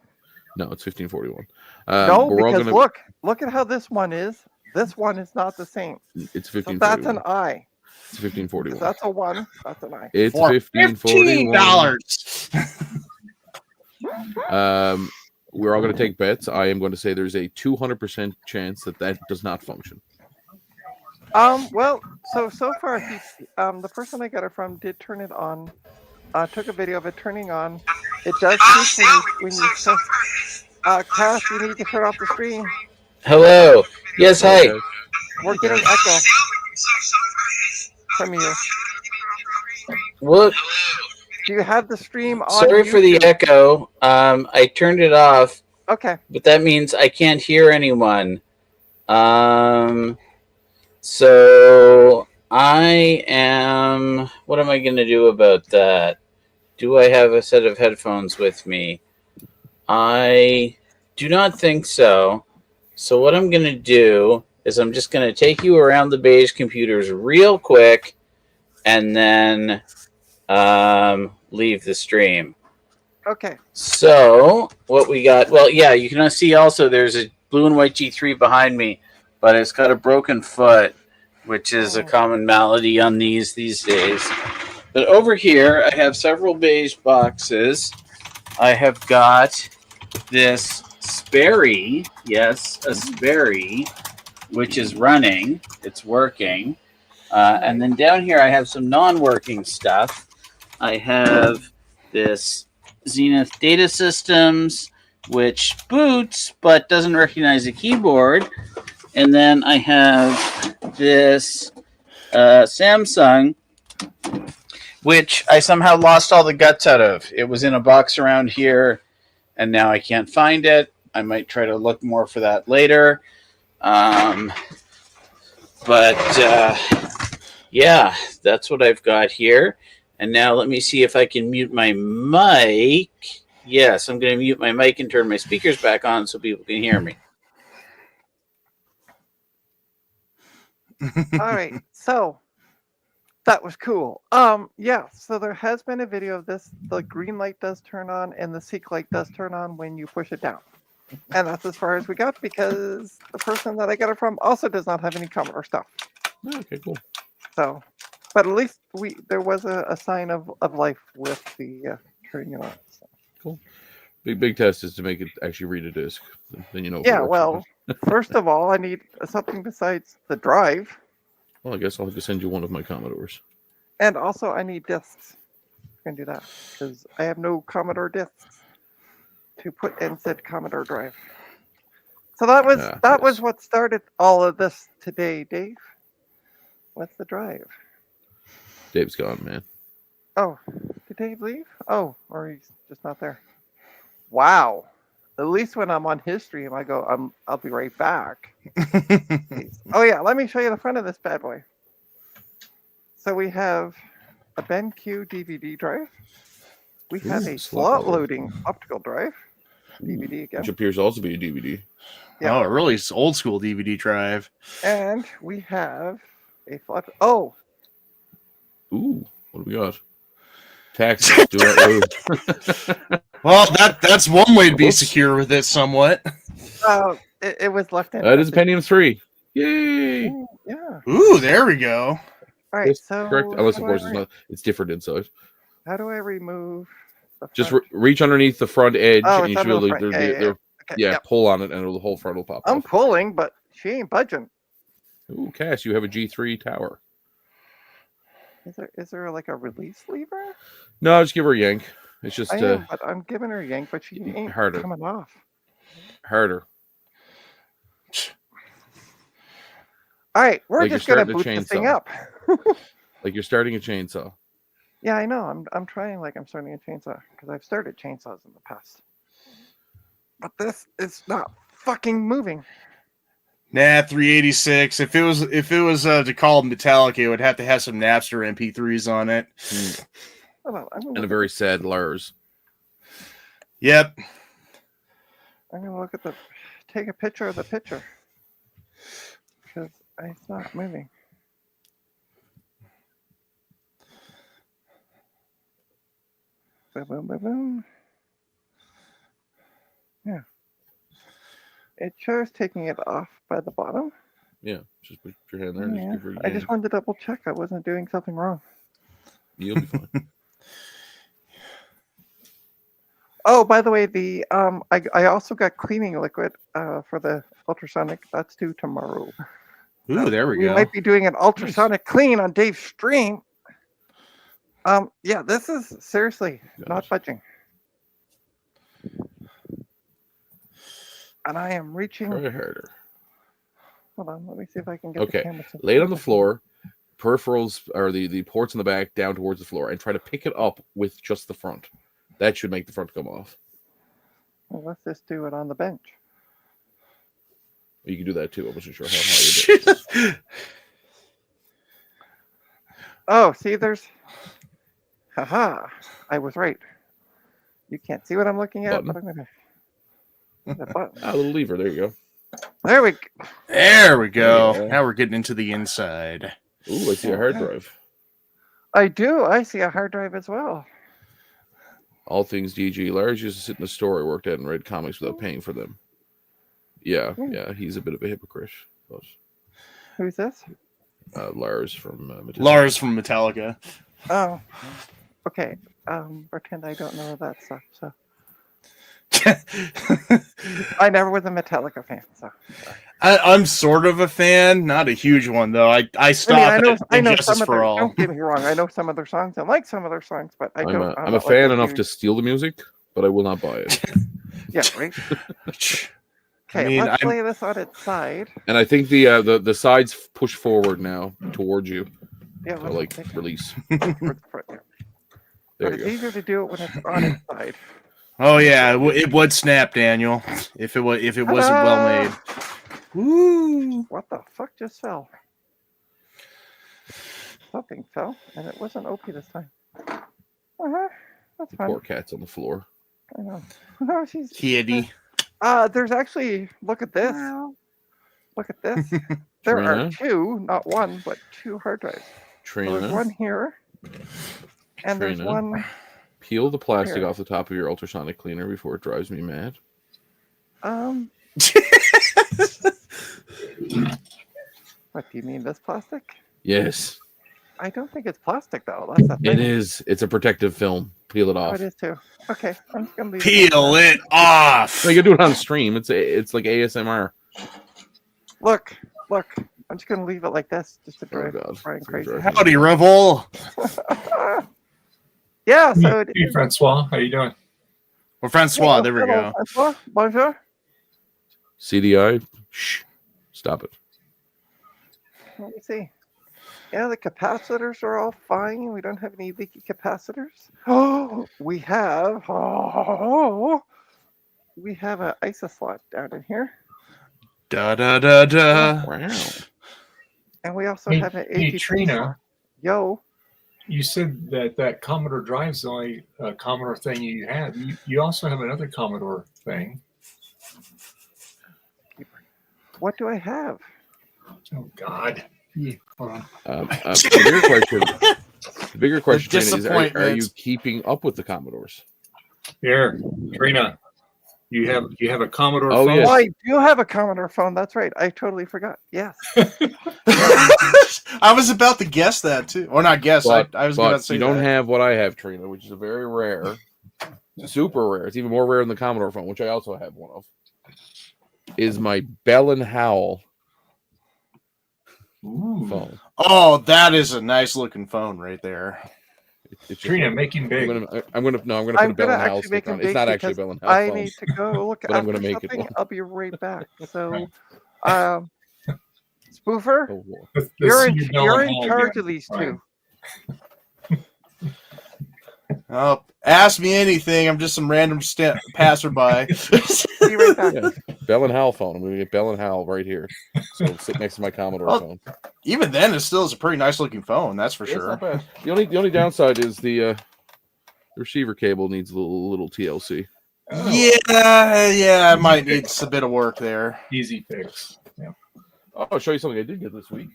No, it's 1541. No, but we're all because gonna. look at how this one is. This one is not the same. It's So that's 1541. an I. It's 1541. That's a 1. That's an I. It's For $1541. $15. We're all going to take bets. I am going to say there's a 200% chance that does not function. Well, so far, the person I got it from did turn it on. Took a video of it turning on. It does speak when you press. Cass, you need to turn off the stream. Hello. Yes, hi. Okay. We're getting echo from you. What? Do you have the stream on? Sorry for the YouTube? echo. I turned it off, Okay. but that means I can't hear anyone. So I am. What am I going to do about that? Do I have a set of headphones with me? I do not think so. So what I'm going to do is I'm just going to take you around the beige computers real quick and then leave the stream. Okay. So what we got, well, yeah, you can see also there's a blue and white G3 behind me, but it's got a broken foot, which is a common malady on these days. But over here, I have several beige boxes. I have got this Sperry, yes, a Sperry, which is running. It's working. And then down here, I have some non-working stuff. I have this Zenith Data Systems, which boots but doesn't recognize a keyboard. And then I have this Samsung, which I somehow lost all the guts out of. It was in a box around here, and now I can't find it. I might try to look more for that later. Yeah, that's what I've got here. And now let me see if I can mute my mic. Yes, I'm going to mute my mic and turn my speakers back on so people can hear me. All right. So that was cool. Yeah, so there has been a video of this. The green light does turn on and the seek light does turn on when you push it down. And that's as far as we got because the person that I got it from also does not have any Commodore stuff. Oh, okay, cool. So, but at least there was a sign of life with the turning it on. So. Big test is to make it actually read a disc. Then you know. if it Yeah, works or well, not. first of all, I need something besides the drive, Well, I guess I'll have to send you one of my Commodores. and also I need discs. I can do that because I have no Commodore discs to put in said Commodore drive. So that was Yes. what started all of this today, Dave. What's the drive? Dave's gone, man. Oh, did Dave leave? Oh, or he's just not there. Wow. At least when I'm on his stream, I go, I'll be right back. Oh yeah, let me show you the front of this bad boy. So we have a BenQ DVD drive. We have Ooh, a slot slot loader. loading optical drive. DVD again. Which appears to also be a DVD. Yeah. Oh, really old school DVD drive. And we have a flop. Oh, Ooh, what do we got? Taxes. Do it. Well, that's one way to be Whoops. secure with it somewhat. it was left in. That is Pentium 3. Yay! Yeah. Ooh, there we go. All right. Yes, So correct. Unless, of how course, do I it's not. It's different inside. How do I remove the Just front? reach underneath the front edge, Oh, and it's you should be under able the to. front. Okay, Yeah, yep. pull on it, and the whole front will pop I'm off. pulling, but she ain't budging. Ooh, Cass, you have a G3 tower. Is there like a release lever? No, just give her a yank. It's just I am, but I'm giving her a yank, but she ain't harder. coming off. harder. All right, we're Like just you're gonna starting boot a this thing chainsaw. up. Like you're starting a chainsaw. Yeah, I know. I'm trying like I'm starting a chainsaw because I've started chainsaws in the past. But this is not fucking moving. Nah, 386. If it was to call Metallica, it would have to have some Napster MP3s on it. Hold on, I'm And a gonna, very sad Lars. Yep. I'm gonna look at take a picture of the picture because it's not moving. Boom, boom, boom, boom. Yeah. It shows taking it off by the bottom. Yeah, just put your hand there. And Yeah. just give her a I yank. just wanted to double check I wasn't doing something wrong. You'll be fine. Oh, by the way, I also got cleaning liquid for the ultrasonic. That's due tomorrow. Ooh, there we We go. might be doing an ultrasonic clean on Dave's stream. Yeah, this is seriously not budging. And I am reaching. Try harder. Hold on, let me see if I can get Okay, the camera. to- lay it on the floor. Peripherals or the ports in the back down towards the floor, and try to pick it up with just the front. That should make the front come off. Well, let's just do it on the bench. You can do that too. I wasn't sure how high you did. Oh, see, there's. Haha, I was right. You can't see what I'm looking at, but I'm gonna. The button. Ah, little lever. There you go. There we go. There we go. Yeah. Now we're getting into the inside. Ooh, I see a hard Okay. drive. I do. I see a hard drive as well. All things DG. Lars used to sit in the store I worked at and read comics without paying for them. Yeah, Hmm. yeah, he's a bit of a hypocrite. Who's this? Lars from Metallica. Lars from Metallica. Oh, okay. Pretend I don't know that stuff. So I never was a Metallica fan. So I'm sort of a fan, not a huge one though. I stopped I know at some Justice of for their. All. Don't get me wrong. I know some of their songs. I like some of their songs, but I don't. I'm a not fan like enough to huge- steal the music, but I will not buy it. Yeah, right. Okay, mean, let's I'm- lay this on its side. And I think the sides push forward now towards you. Yeah, So, let's like take it release. towards the front there. There But you it's go. easier to do it when it's on its side. Oh yeah, it would snap, Daniel, if it wasn't well made. Woo! What the fuck just fell? Something fell, and it wasn't OP this time. That's fine. Poor cat's on the floor. I know. Oh, she's. Kitty. There's actually. Look at this. Look at this. There are Trina? two, not one, but two hard drives. So there's Trina, one here, and there's Trina. one. peel the plastic Here. off the top of your ultrasonic cleaner before it drives me mad. What do you mean? This plastic? Yes, I don't think it's plastic though. That's the thing. it is. It's a protective film. Peel it Oh, off. it is too. Okay, I'm just gonna leave Peel like that. it off. No, you can do it on stream. It's like ASMR. Look. I'm just gonna leave it like this, just to Oh drive god. Brian crazy. Howdy, Revel. Yeah. So. Hey, Francois, how you doing? Well, Francois, there we Hello, go. Francois. Bonjour. CDI. Shh. Stop it. Let me see. Yeah, the capacitors are all fine. We don't have any leaky capacitors. Oh, we have. Oh, we have an ISO slot down in here, Da da da da. Wow. and we also Hey, have an hey, AGP Trina. slot. Yo, You said that Commodore Drive's the only Commodore thing you have. You also have another Commodore thing. what do I have? Oh God. Yeah, hold on. The bigger question Trina, is: are you disappointment. keeping up with the Commodores? Here, Trina, you have a Commodore Oh, phone. yes. Oh, I do have a Commodore phone. That's right. I totally forgot. Yes. I was about to guess that too, or not guess. But, I was going to but say you don't that. have what I have, Trina, which is a very rare, super rare. It's even more rare than the Commodore phone, which I also have one of. Is my Bell and Howell Ooh. phone. Oh, that is a nice looking phone right there. It's just Trina, like- make him big. I'm gonna put I'm a Bell gonna and Howell actually make sticker on. him It's big not actually a because Bell and Howell I phone. need to go look But I'm after gonna make it something. one. I'll be right back. So, um, Spoofer, Oh, Lord. The you're in, Senior Bell you're and in Howell charge guy. of these Right. two. Oh, ask me anything. I'm just some random passerby. Be right back. Yeah, Bell and Howell phone. I'm gonna get Bell and Howell right here. So it'll sit next to my Commodore Oh, phone. Even then, it still is a pretty nice looking phone. That's for Yeah, it's sure. not bad. The only downside is the receiver cable needs a little TLC. Oh, Yeah, it might need a bit of work there. easy fix. Yeah. Oh, I'll show you something I did get this week.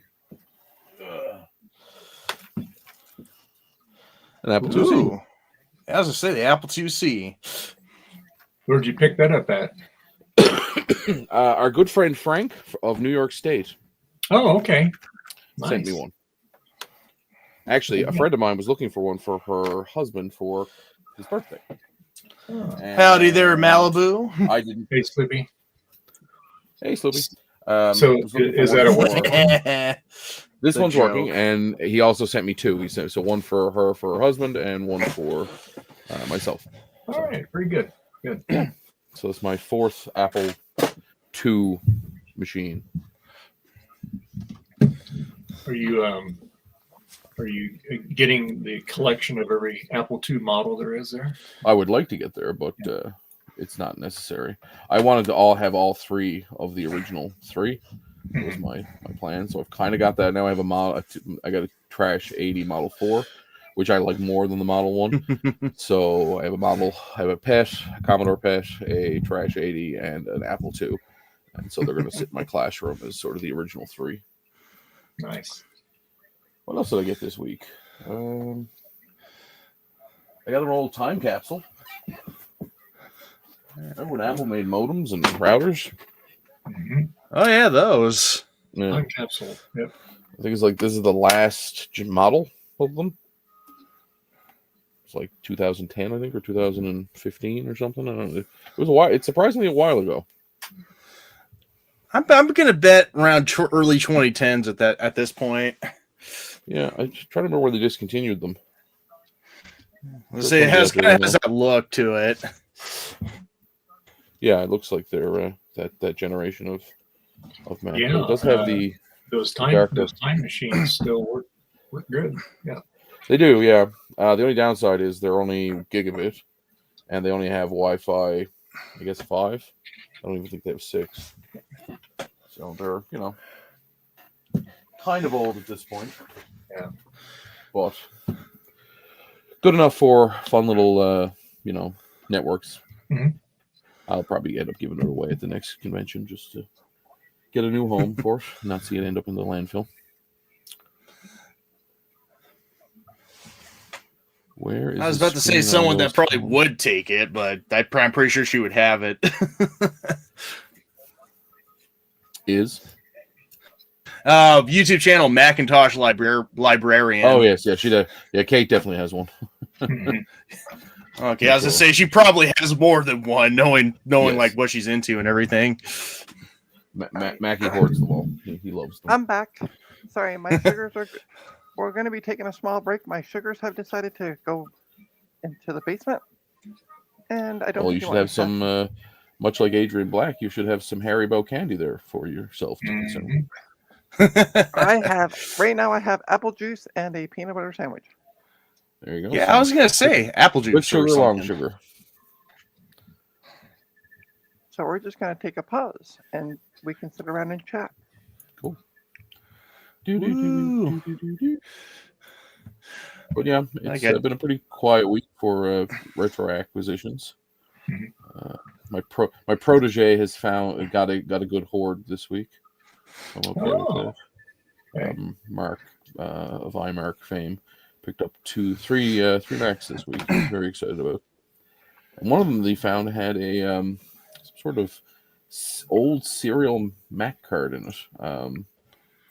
An Apple IIc. Ooh. As I say, the Apple IIc. Where'd you pick that up at? Our good friend Frank of New York State Oh, okay. sent me one. Actually, a friend of mine was looking for one for her husband for his birthday. Oh. And Howdy there, Malibu. I didn't. Hey, Slippy. Hey, Sloopy. So, was looking for is one that a for- work? This The one's working, joke. and he also sent me two. He sent so one for her husband, and one for myself. All right, pretty good. So it's my fourth Apple II machine. Are you getting the collection of every Apple II model there is there? I would like to get there, but it's not necessary. I wanted to have all three of the original three. That was my plan. So I've kind of got that now. I have a model. I got a Trash 80 Model 4, which I like more than the Model 1. So I have a PET, a Commodore PET, a Trash 80, and an Apple II. And so they're going to sit in my classroom as sort of the original three. Nice. What else did I get this week? I got an old time capsule. Remember when Apple made modems and routers? Mm-hmm. Oh, yeah, those. Yeah. Time capsule. Yep. I think it's like this is the last model of them. It's like 2010, I think, or 2015 or something. I don't know. It was a while. It's surprisingly a while ago. I'm going to bet around early 2010s at this point. Yeah, I just try to remember where they discontinued them. Let's say it has that look to it. Yeah, it looks like they're that generation of Mac. Yeah, It does have the Those dark time machines still work good. Yeah. They do, yeah. The only downside is they're only gigabit, and they only have Wi-Fi, I guess 5. I don't even think they have 6. So they're, kind of old at this point. Yeah. But good enough for fun little, networks. Mhm. I'll probably end up giving it away at the next convention just to get a new home for it, not see it end up in the landfill. Where is I was the about to say screen on someone those that probably two? would take it, but I'm pretty sure she would have it. Is YouTube channel Macintosh Librarian. oh yes, yeah, she does. Yeah, Kate definitely has one. Mhm. Okay, I was gonna say she probably has more than one, knowing Yes. like what she's into and everything. Mackie hoards them all. He loves them. I'm back. Sorry, my sugars are. We're going to be taking a small break. My sugars have decided to go into the basement, and I don't. Well, think you want should have to some. Much like Adrian Black, you should have some Haribo candy there for yourself to consume. Mhm. I have right now. I have apple juice and a peanut butter sandwich. There you go. Yeah, I was gonna say apple juice with sugar, or long something. sugar. So we're just going to take a pause, and we can sit around and chat. Cool. Woo. But yeah, I it's get- been a pretty quiet week for retro acquisitions. Mhm. My protege has got a good hoard this week. I'm okay with Oh, that. okay. Mark of iMark fame picked up three Macs this week. I'm very excited about. And one of them they found had a some sort of old serial Mac card in it.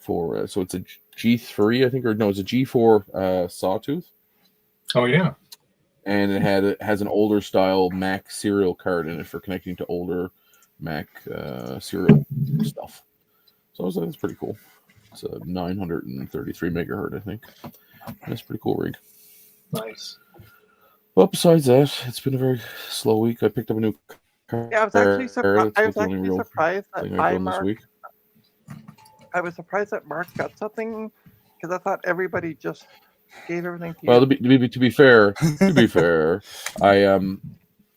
For so it's a G3, I think, or no, it's a G4 Sawtooth, Oh yeah. and it has an older style Mac serial card in it for connecting to older Mac serial stuff. So I was like, that's pretty cool. It's a 933 megahertz, I think. That's a pretty cool rig. Nice. Well, besides that, it's been a very slow week. I picked up a new car. Yeah, I was actually surprised. I was That's the only actually real surprised that thing I've done this iMark. week. I was surprised that Mark got something because I thought everybody just gave everything to you. Well, to be fair, I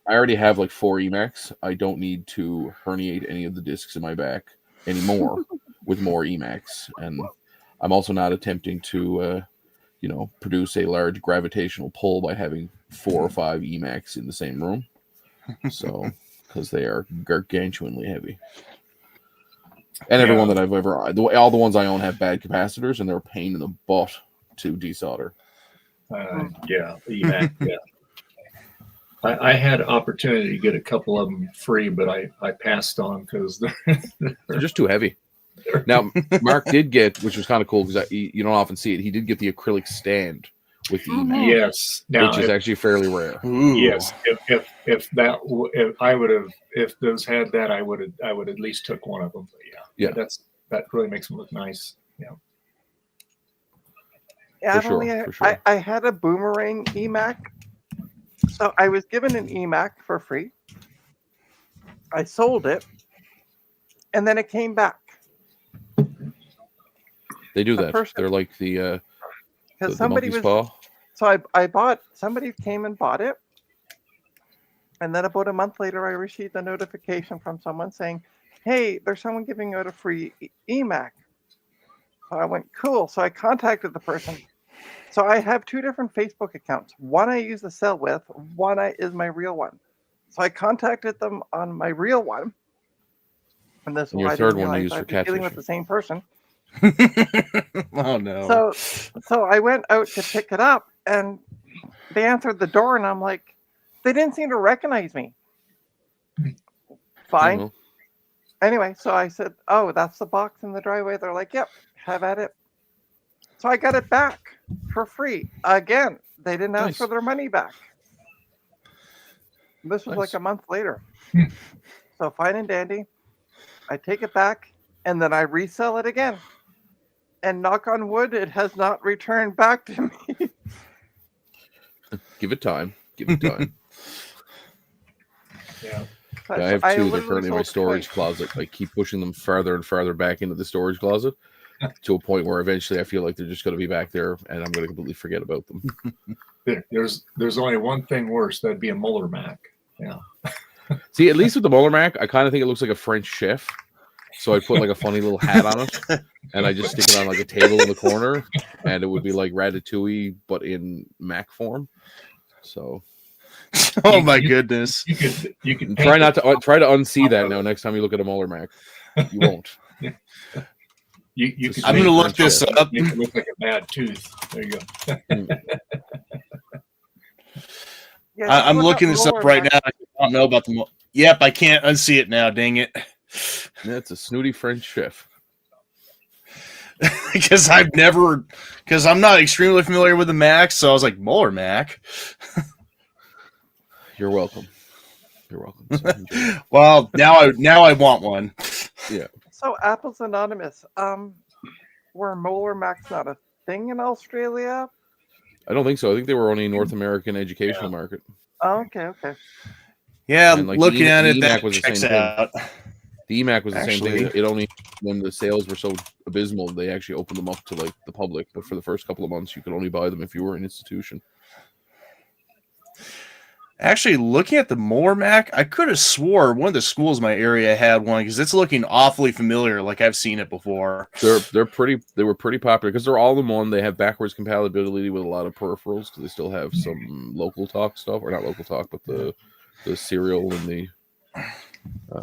already have like 4 Emacs. I don't need to herniate any of the discs in my back anymore with more Emacs, and I'm also not attempting to produce a large gravitational pull by having 4 or 5 Emacs in the same room. So, because they are gargantuanly heavy. And everyone that I've ever, all the ones I own have bad capacitors, and they're a pain in the butt to desolder. Yeah. EMAC, yeah. I had opportunity to get a couple of them free, but I passed on because They're just too heavy. Now, Mark did get, which was kind of cool because you don't often see it. He did get the acrylic stand with the Emac, yes. Now, which is actually fairly rare. Ooh. yes, if those had that, I would at least took one of them. But Yeah. that really makes them look nice. Yeah. Yeah, For I've sure, only- for sure. I had a Boomerang EMAC, so I was given an EMAC for free. I sold it, and then it came back They do The that. person- They're like the because somebody monkey's was. paw. So I bought. Somebody came and bought it, and then about a month later, I received a notification from someone saying, "Hey, there's someone giving out a free EMAC." So I went, "Cool." So I contacted the person. So I have 2 different Facebook accounts. One I use to sell with. One is my real one. So I contacted them on my real one, and this And is your why I third didn't one you realize use for I'd be dealing with catfishing. the same person. Oh no. So I went out to pick it up, and they answered the door, and I'm like, they didn't seem to recognize me. Fine. Well, Anyway, so I said, "Oh, that's the box in the driveway." They're like, "Yep, have at it." So I got it back for free. Again, they didn't ask Nice. for their money back. This was like Nice. a month later. Hmm. So fine and dandy. I take it back, and then I resell it again. And knock on wood, it has not returned back to me. give it time. Give it time. Yeah. Yeah, I have 2. They're literally currently in my sold storage twice. closet. I keep pushing them farther and farther back into the storage closet to a point where eventually I feel like they're just going to be back there, and I'm going to completely forget about them. There's only one thing worse. That'd be a Muller Mac. Yeah. See, at least with the Muller Mac, I kind of think it looks like a French chef. So I put like a funny little hat on it, and I just stick it on like a table in the corner, and it would be like Ratatouille, but in Mac form. So Oh my goodness. You could try paint not it- to try to unsee that now. Next time you look at a Muller Mac, you won't. You could I'm paint gonna it look this so up. Make it look like a bad tooth. There you go. Yeah, just I'm look looking up this up Molar right Max. now. I don't know about the. Yep, I can't unsee it now. Dang it. That's a snooty French chef. Because I'm not extremely familiar with the Mac, so I was like, Molar Mac. You're welcome. You're welcome. So enjoy. Well, now I want one. So Apple's Anonymous. Were Molar Max not a thing in Australia? I don't think so. I think they were only North American educational market. Oh, okay. Yeah, And, like, looking the at it, EMAC that was the checks same thing. out. The EMAC was the same Actually- thing. It only, when the sales were so abysmal, they actually opened them up to like the public. But for the first couple of months, you could only buy them if you were an institution. Actually, looking at the Molar Mac, I could have swore one of the schools in my area had one because it's looking awfully familiar, like I've seen it before. They were pretty popular because they're all in one. They have backwards compatibility with a lot of peripherals because they still have some local talk stuff, or not local talk, but the serial and the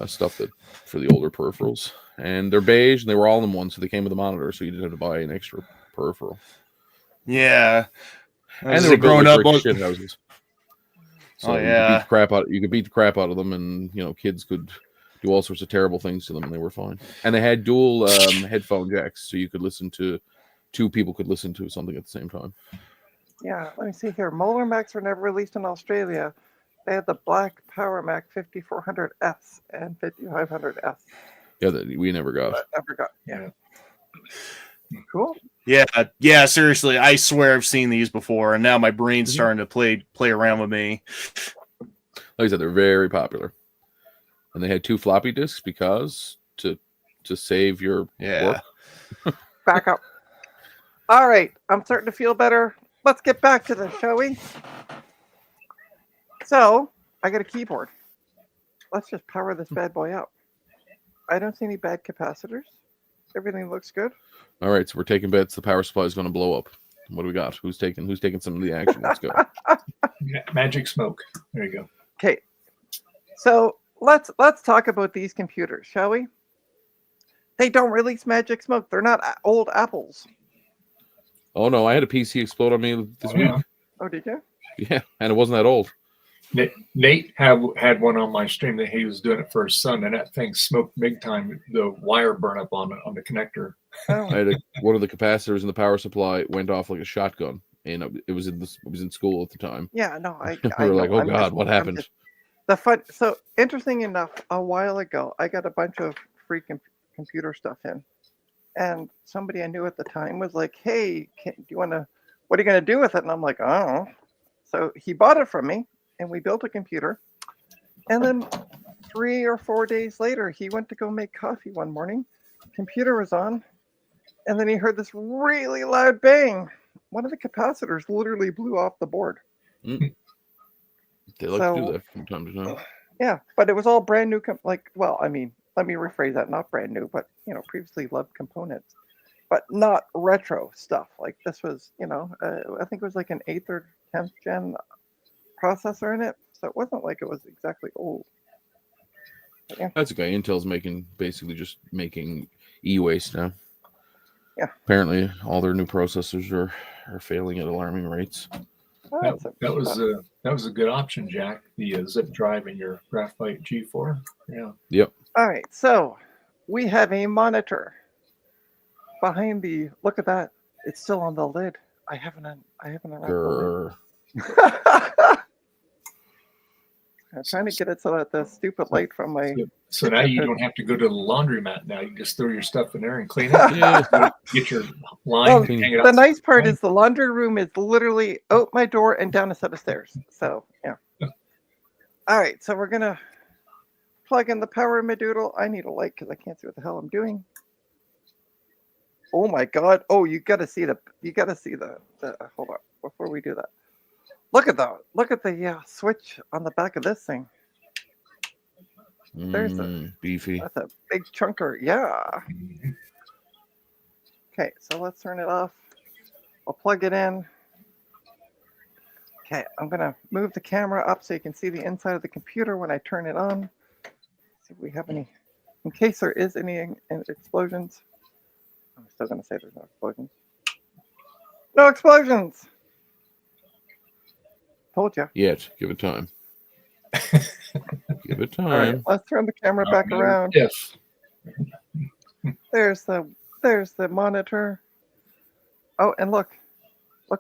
stuff that for the older peripherals. And they're beige, and they were all in one, so they came with a monitor, so you didn't have to buy an extra peripheral. Yeah, And as they they were built growing like up. brick shit houses. So Oh, you yeah. could beat the crap out of them, and kids could do all sorts of terrible things to them, and they were fine. And they had dual headphone jacks, so you could listen to two people could listen to something at the same time. Yeah, let me see here. Molar Macs were never released in Australia. They had the black Power Mac 5400S and 5500S. Yeah, that we never got. But never got. Yeah. Cool. Yeah, seriously, I swear I've seen these before, and now my brain's Mhm. starting to play around with me. Like I said, they're very popular, and they had 2 floppy disks because to save your Yeah. work. Back up. All right. I'm starting to feel better. Let's get back to this, shall we? So, I got a keyboard. Let's just power this bad boy up. I don't see any bad capacitors. Everything looks good. All right, so we're taking bets. The power supply is going to blow up. What do we got? Who's taking some of the action? Let's go. Magic smoke. There you go. Okay. So let's talk about these computers, shall we? They don't release magic smoke. They're not old apples. Oh no, I had a PC explode on me this Oh, week. yeah. Oh, did you? Yeah, and it wasn't that old. Nate had one on my stream that he was doing it for his son, and that thing smoked big time. The wire burned up on the connector. Oh. I had one of the capacitors in the power supply went off like a shotgun, and it was in school at the time. Yeah, no, I We were know. like, "Oh I'm God, just- what I'm happened?" just- the fun. So interesting enough, a while ago, I got a bunch of free computer stuff in, and somebody I knew at the time was like, "Hey, do you want to? What are you going to do with it?" And I'm like, "Oh." So he bought it from me, and we built a computer. And then 3 or 4 days later, he went to go make coffee one morning. Computer was on, and then he heard this really loud bang. One of the capacitors literally blew off the board. They like to do So- that from time to time. Yeah, but it was all brand new. Let me rephrase that. Not brand new, but previously loved components, but not retro stuff. Like this was, I think it was like an 8th or 10th gen processor in it, so it wasn't like it was exactly old. But yeah, That's okay. Intel's basically just making e-waste now. Yeah. Apparently, all their new processors are failing at alarming rates. That was a good option, Jack. The zip drive in your Graphite G4. Yeah. all right. So we have a monitor behind the. Look at that. It's still on the lid. I haven't unwrapped the Grr. lid. I'm trying to get it so that the stupid light from my. So now you don't have to go to the laundromat. Now you just throw your stuff in there and clean it. Yeah. Get your line, Well, hang it The up. nice part is the laundry room is literally out my door and down a set of stairs. So yeah. All right, so we're gonna plug in the power in my doodle. I need a light because I can't see what the hell I'm doing. Oh my god! Oh, you gotta see the hold on before we do that. Look at the switch on the back of this thing. There's beefy. That's a big chunker. Yeah. Okay, so let's turn it off. I'll plug it in. Okay, I'm gonna move the camera up so you can see the inside of the computer when I turn it on. See if we have any, in case there is any explosions. I'm still gonna say there's no explosions. No explosions. Told you. Yet, give it time. Give it All right, time. let's turn the camera back around. If There's the monitor. Oh, and look,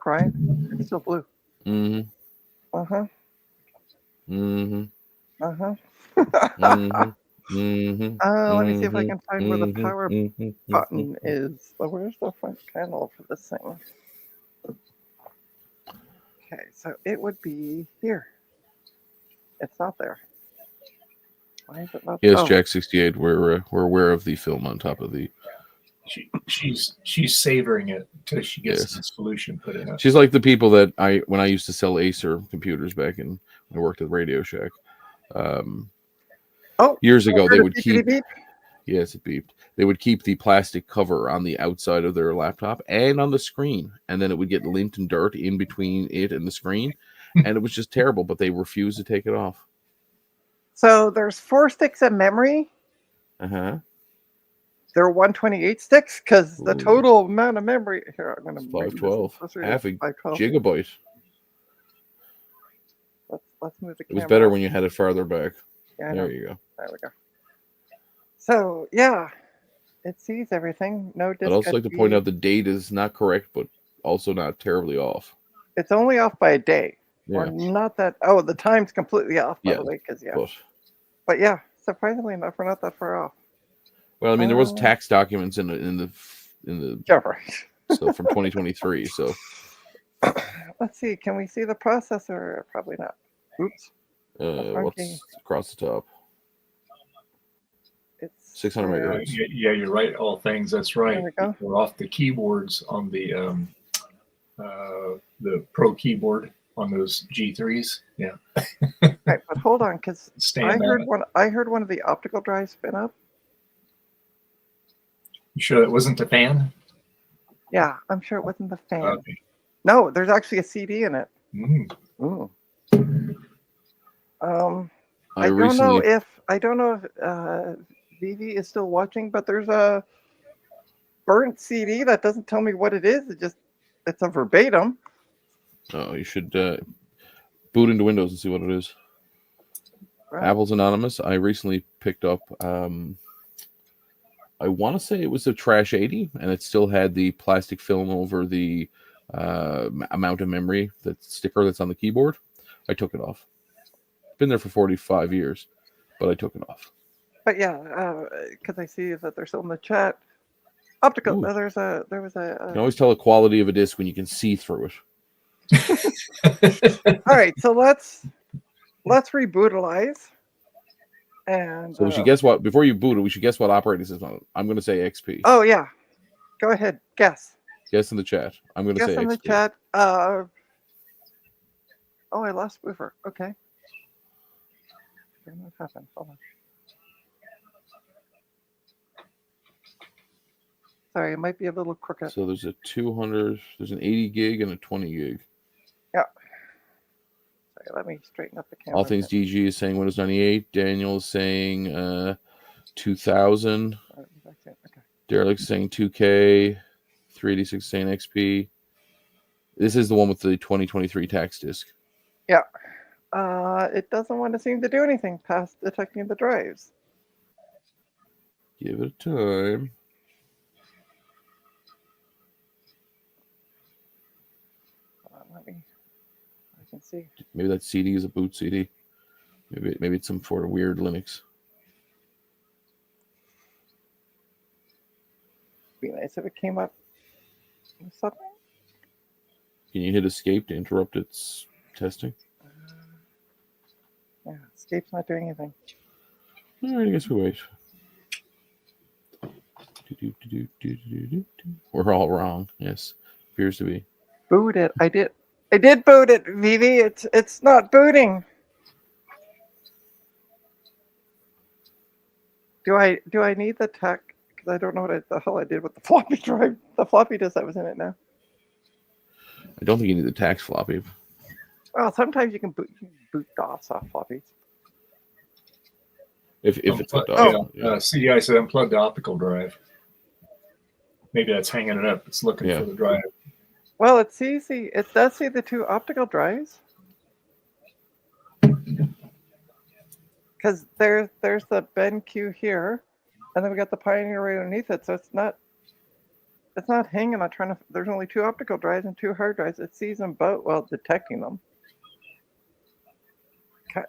Ryan, it's still blue. Mm-hmm. Uh-huh. Mm-hmm. Uh-huh. Mm-hmm. Mm-hmm. Let me see if I can find where the power mm-hmm, button is. Oh, where's the front panel for this thing? Okay, so it would be here. It's not there. Why is it not? Yes, oh, Jack 68. We're aware of the film on top of the. she's savoring it until she gets Yes. the solution put in it. She's like the people that when I used to sell Acer computers back when I worked at Radio Shack. Years ago, they would keep. Beep. Yes, it beeped. They would keep the plastic cover on the outside of their laptop and on the screen, and then it would get lint and dirt in between it and the screen, and it was just terrible. But they refused to take it off. So there's 4 sticks of memory. Uh-huh. There are 128 sticks because the Ooh. total amount of memory here. I'm gonna It's bring this 512. closer to Half a 512. gigabyte. Let's move the It was camera. better when you had it farther back. Yeah, I know. There you go. There we go. So yeah, it sees everything. No disk. I'd also like to point SD. out the date is not correct, but also not terribly off. It's only off by a day, or Yeah, not that. Oh, the time's completely off by Yeah, the way, because but yeah, surprisingly enough, we're not that far off. well, I mean, there was Oh. tax documents in the Yeah, right. so from 2023. So Let's see. Can we see the processor? Probably not. Oops. what's funky. across the top? It's 600 megahertz. Yeah, you're right. All things. That's right. There we go. We're off the keyboards on the Pro keyboard on those G3s. Yeah. Right, but hold on, because I Stand heard out. one. I heard one of the optical drives spin up. You sure that wasn't the fan? Yeah, I'm sure it wasn't the fan. Okay. No, there's actually a CD in it. Mm. Ooh. I I don't know if Vivi is still watching, but there's a burnt CD that doesn't tell me what it is. It's a verbatim. Oh, you should boot into Windows and see what it is. Right. Apple's Anonymous. I recently picked up. I want to say it was a Trash 80, and it still had the plastic film over the amount of memory, that sticker that's on the keyboard. I took it off. Been there for 45 years, but I took it off. But yeah, because I see that they're still in the chat. Optical. Ooh. There was You can always tell the quality of a disc when you can see through it. All right, so let's rebootalize. And So we should guess what, before you boot it, we should guess what operating system on it. I'm going to say XP. oh yeah, go ahead, guess. Guess in the chat. I'm going to Guess say in the XP. chat. Oh, I lost Woofer. Okay. What happened? Hold on. Sorry, it might be a little crooked. So there's a 200, there's an 80 gig and a 20 gig. Sorry, let me straighten up the camera. All Things DG is saying Windows 98. Daniel is saying 2000. Okay. Derek is saying 2K. 386 saying XP. This is the one with the 2023 tax disk. It doesn't want to seem to do anything past detecting the drives. Give it time. Let me. I can see. Maybe that CD is a boot CD. Maybe it's some sort of weird Linux. Be nice if it came up with something. Can you hit escape to interrupt its testing? Yeah, escape's not doing anything. All right, I guess we wait. We're all wrong. Yes, appears to be. Boot it. I did boot it, Vivi. It's not booting. Do I need the tech? Because I don't know what the hell I did with the floppy drive. The floppy disk that was in it now. I don't think you need the tax floppy. Well, sometimes you can boot DOS off floppies. If it's a Oh. CDI said unplug the optical drive. Maybe that's hanging it up. It's looking Yeah. for the drive. Well, it does see the two optical drives. because there's the BenQ here, and then we got the Pioneer right underneath it. So it's not hanging on trying to. There's only 2 optical drives and 2 hard drives. It sees them both while detecting them.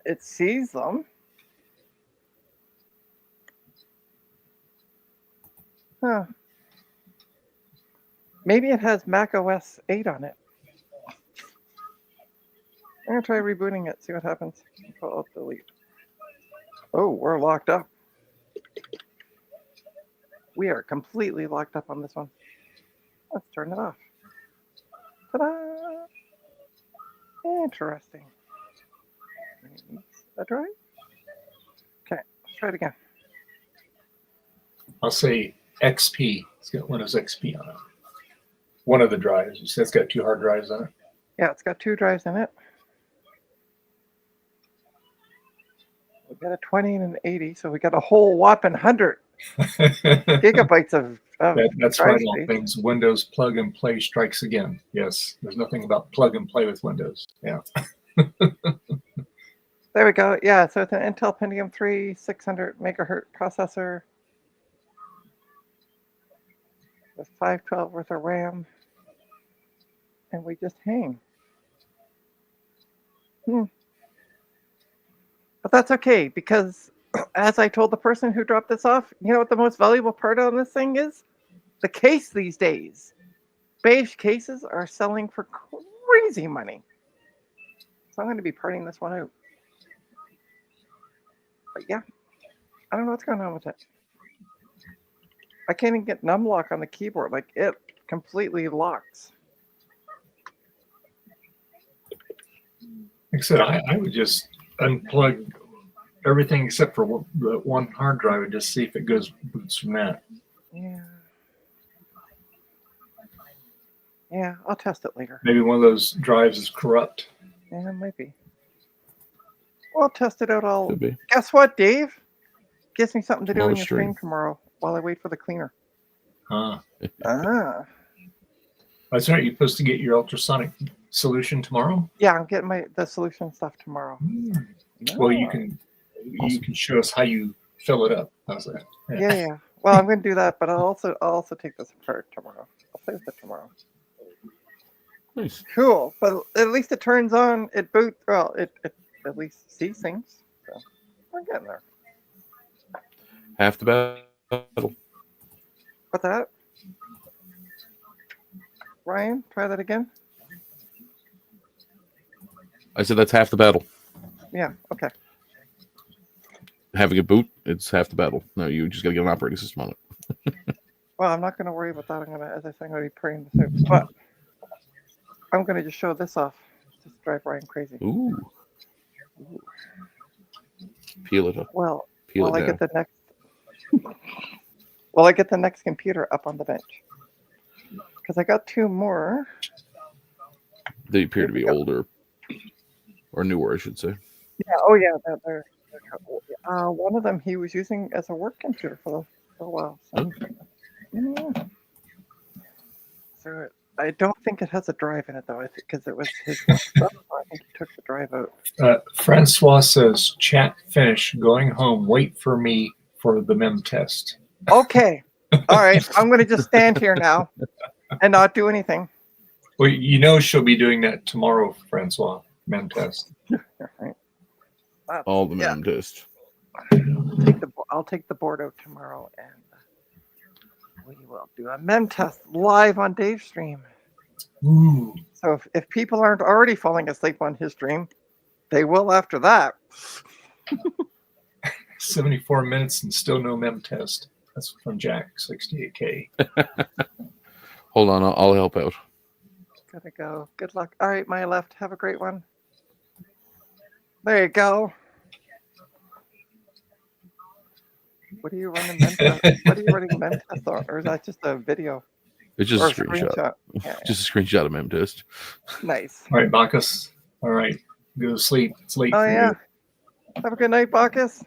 It sees them. Huh. Maybe it has Mac OS 8 on it. I'm gonna try rebooting it, see what happens. I'll delete. Oh, we're locked up. We are completely locked up on this one. Let's turn it off. Ta-da! Interesting. Is that right? Okay, let's try it again. I'll say XP. It's got Windows XP on it. One of the drives. You said it's got 2 hard drives on Yeah, it's got 2 drives in it. We got a 20 and an 80, so we got a whole whopping 100 it. gigabytes of That's drive right. All space. things Windows plug and play strikes again. Yes, there's nothing about plug and play with Windows. Yeah. There we go. Yeah, so it's an Intel Pentium 3 600 megahertz processor with 512 worth of RAM, and we just hang. But that's okay, because as I told the person who dropped this off, you know what the most valuable part on this thing is? The case these days. Beige cases are selling for crazy money. So I'm going to be parting this one out. But yeah, I don't know what's going on with it. I can't even get numlock on the keyboard. Like, it completely locks. Like I said, I would just unplug everything except for the one hard drive and just see if it goes boots from that. Yeah. Yeah, I'll test it later. Maybe one of those drives is corrupt. Yeah, it might be. We'll test it out all. Could be. Guess what, Dave? Gives me something to do in Tomorrow's your stream. stream tomorrow while I wait for the cleaner. Huh. Ah. That's right. You're supposed to get your ultrasonic solution tomorrow. Yeah, I'm getting the solution stuff tomorrow. Well, you Ah. can show us how you fill it up. How's that? Yeah. Well, I'm going to do that, but I'll also take this apart tomorrow. I'll play with it tomorrow. Nice. Cool, but at least it turns on. It boots. Well, it at least sees things. So we're getting there. Half the battle. What's that? Ryan, try that again. I said that's half the battle. Yeah. Okay. Having a boot, it's half the battle. No, you just got to get an operating system on it. Well, I'm not going to worry about that. As I said, I'm going to be praying this out. But I'm going to just show this off. Just drive Ryan crazy. Ooh. Peel it up. Well, Peel while it I down. get the next. Well, I get the next computer up on the bench. Because I got 2 more. They appear to be older or newer, I should say. Yeah. Oh, yeah. They're one of them he was using as a work computer for a while. So, yeah. So I don't think it has a drive in it though. I think because it was his work stuff. So I think he took the drive out. Francois says, "Chat finish. Going home. Wait for me for the mem test." Okay. All right. I'm going to just stand here now and not do anything. Well, you know she'll be doing that tomorrow, Francois. Mem test. All right. All the Yeah. mem test. I'll take the board out tomorrow and we will do a mem test live on Dave's stream. Ooh. So if people aren't already falling asleep on his stream, they will after that. 74 minutes and still no mem test. That's from Jack 68K. Hold on, I'll help out. Gotta go. Good luck. All right, my left. Have a great one. There you go. What are you running Memtest? What are you running Memtest on? Or is that just a video? It's just Or a screenshot. Yeah, Just a screenshot of mem test. nice. All right, Bacchus. All right. Go to sleep. It's late Oh, for yeah. you. Have a good night, Bacchus.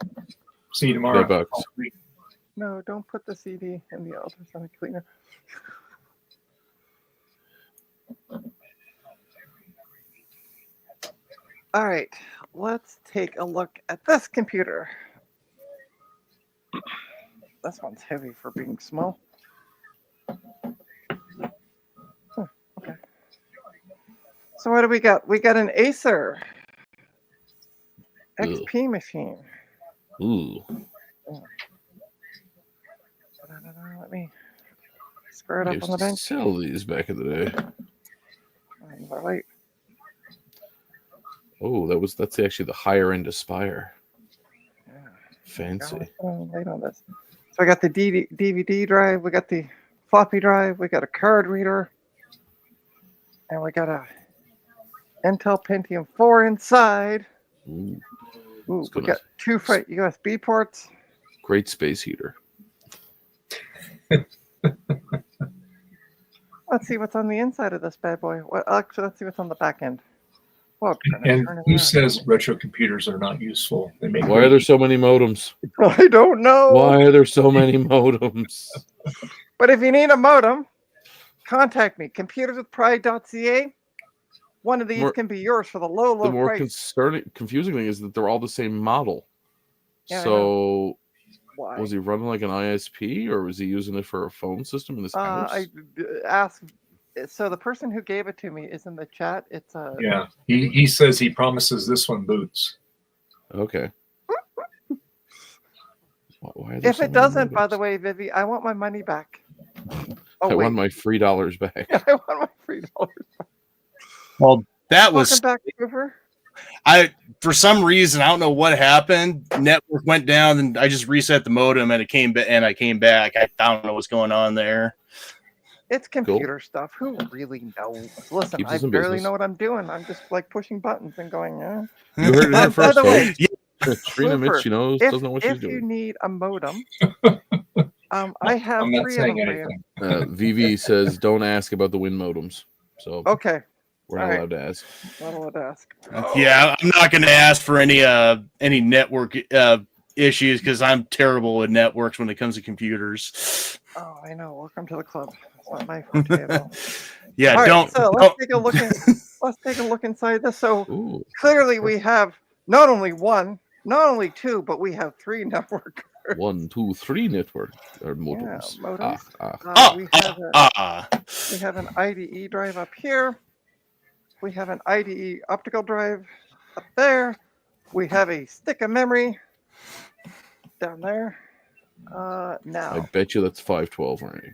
See you tomorrow. Bye, Bacchus. No, don't put the CD in the ultrasonic cleaner. All right, let's take a look at this computer. This one's heavy for being small. Okay. So what do we got? We got an Acer Ugh. XP machine. Ooh. Let me square it I up used on the to bench. sell these back in the day. Right. Oh, that's actually the higher end Aspire. Yeah. Fancy. Late on this. So I got the DVD drive, we got the floppy drive, we got a card reader, and we got a Intel Pentium 4 inside. Ooh, Ooh, It's we gonna- got two USB ports. great space heater. Let's see what's on the inside of this bad boy. Actually, let's see what's on the back end. Whoa, turn it And who around. says retro computers are not useful? They make Why are there so many modems? I don't know. Why are there so many modems? But if you need a modem, contact me. Computerswithpride.ca. One of these More- can be yours for the low The more price. confusing thing is that they're all the same model. Yeah, I So Why? was he running like an ISP or was he using it for a phone system in his house? I asked. So the person who gave it to me is in the chat. It's a Yeah, he says he promises this one boots. Okay. Why are there If so it many doesn't, by modems? the way, Vivi, I want my money back. I want my $3 back. I want my $3. Well, that was Welcome back, River. for some reason, I don't know what happened. Network went down, and I just reset the modem, and I came back. I don't know what's going on there. It's computer stuff. Who really knows? Listen, Keeps I us in barely business. know what I'm doing. I'm just like pushing buttons and going, yeah. You heard it By here first, the way, folks. Trina Rupert, admits she knows, If, doesn't know what she's if you doing. need a modem, I have I'm not 3 of them saying for you. anything. VV says, don't ask about the Win modems. So Okay, we're not all right. allowed to ask. not allowed to ask. Yeah, I'm not going to ask for any network issues because I'm terrible with networks when it comes to computers. Oh, I know. Welcome to the club. It's not my forte at all. Yeah, All right, don't. so let's take a look. Let's take a look inside this. So Ooh, clearly, we have not only one, not only two, but we have 3 network. 1, 2, 3 network or modems. modems. We have an IDE drive up here. We have an IDE optical drive up there. We have a stick of memory down there. I Now, bet you that's 512, right?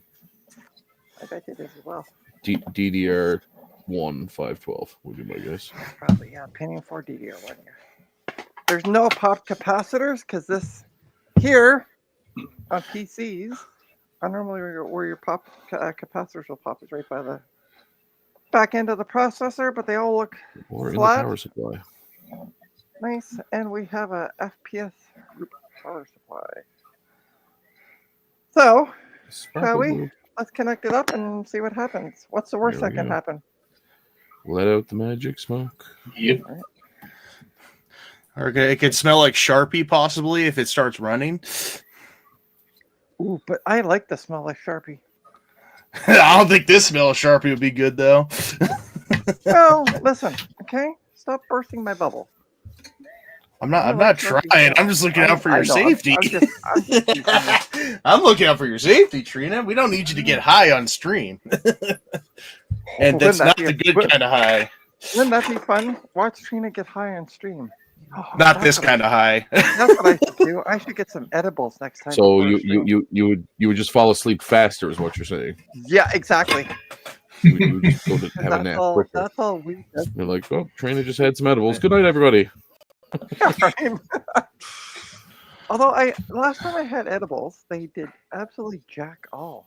I bet it is as well. DDR1 512 would be my guess. Probably, yeah. Pentium 4 DDR1. Yeah. There's no pop capacitors because this here on PCs, I normally where your pop capacitors will pop is right by the back end of the processor, but they all look Or in the Flat. power supply. nice. And we have a FPS power supply. So Sparkle we? blue. let's connect it up and see what happens. What's the worst There that we can go. happen? Let out the magic smoke. Yep. Or it could smell like Sharpie possibly if it starts running. Ooh, but I like the smell like Sharpie. I don't think this smell of Sharpie would be good though. Well, listen, okay? Stop bursting my bubble. I'm not like trying. Sharpie. I'm just looking out for I your know, I'm safety. just teasing you. I'm looking out for your safety, Trina. We don't need you to get high on stream. And that's Wouldn't that not be the a- good kind of high. Wouldn't that be fun? Watch Trina get high on stream. Oh, Not that's this what kind of high. That's what I should do. I should get some edibles next time. So before stream. you would just fall asleep faster, is what you're saying. Yeah, exactly. You would just go to have a That's nap all. quicker. That's all we. That's You're like, oh, Trina just had some edibles. Good night, everybody. right. Although last time I had edibles, they did absolutely jack all.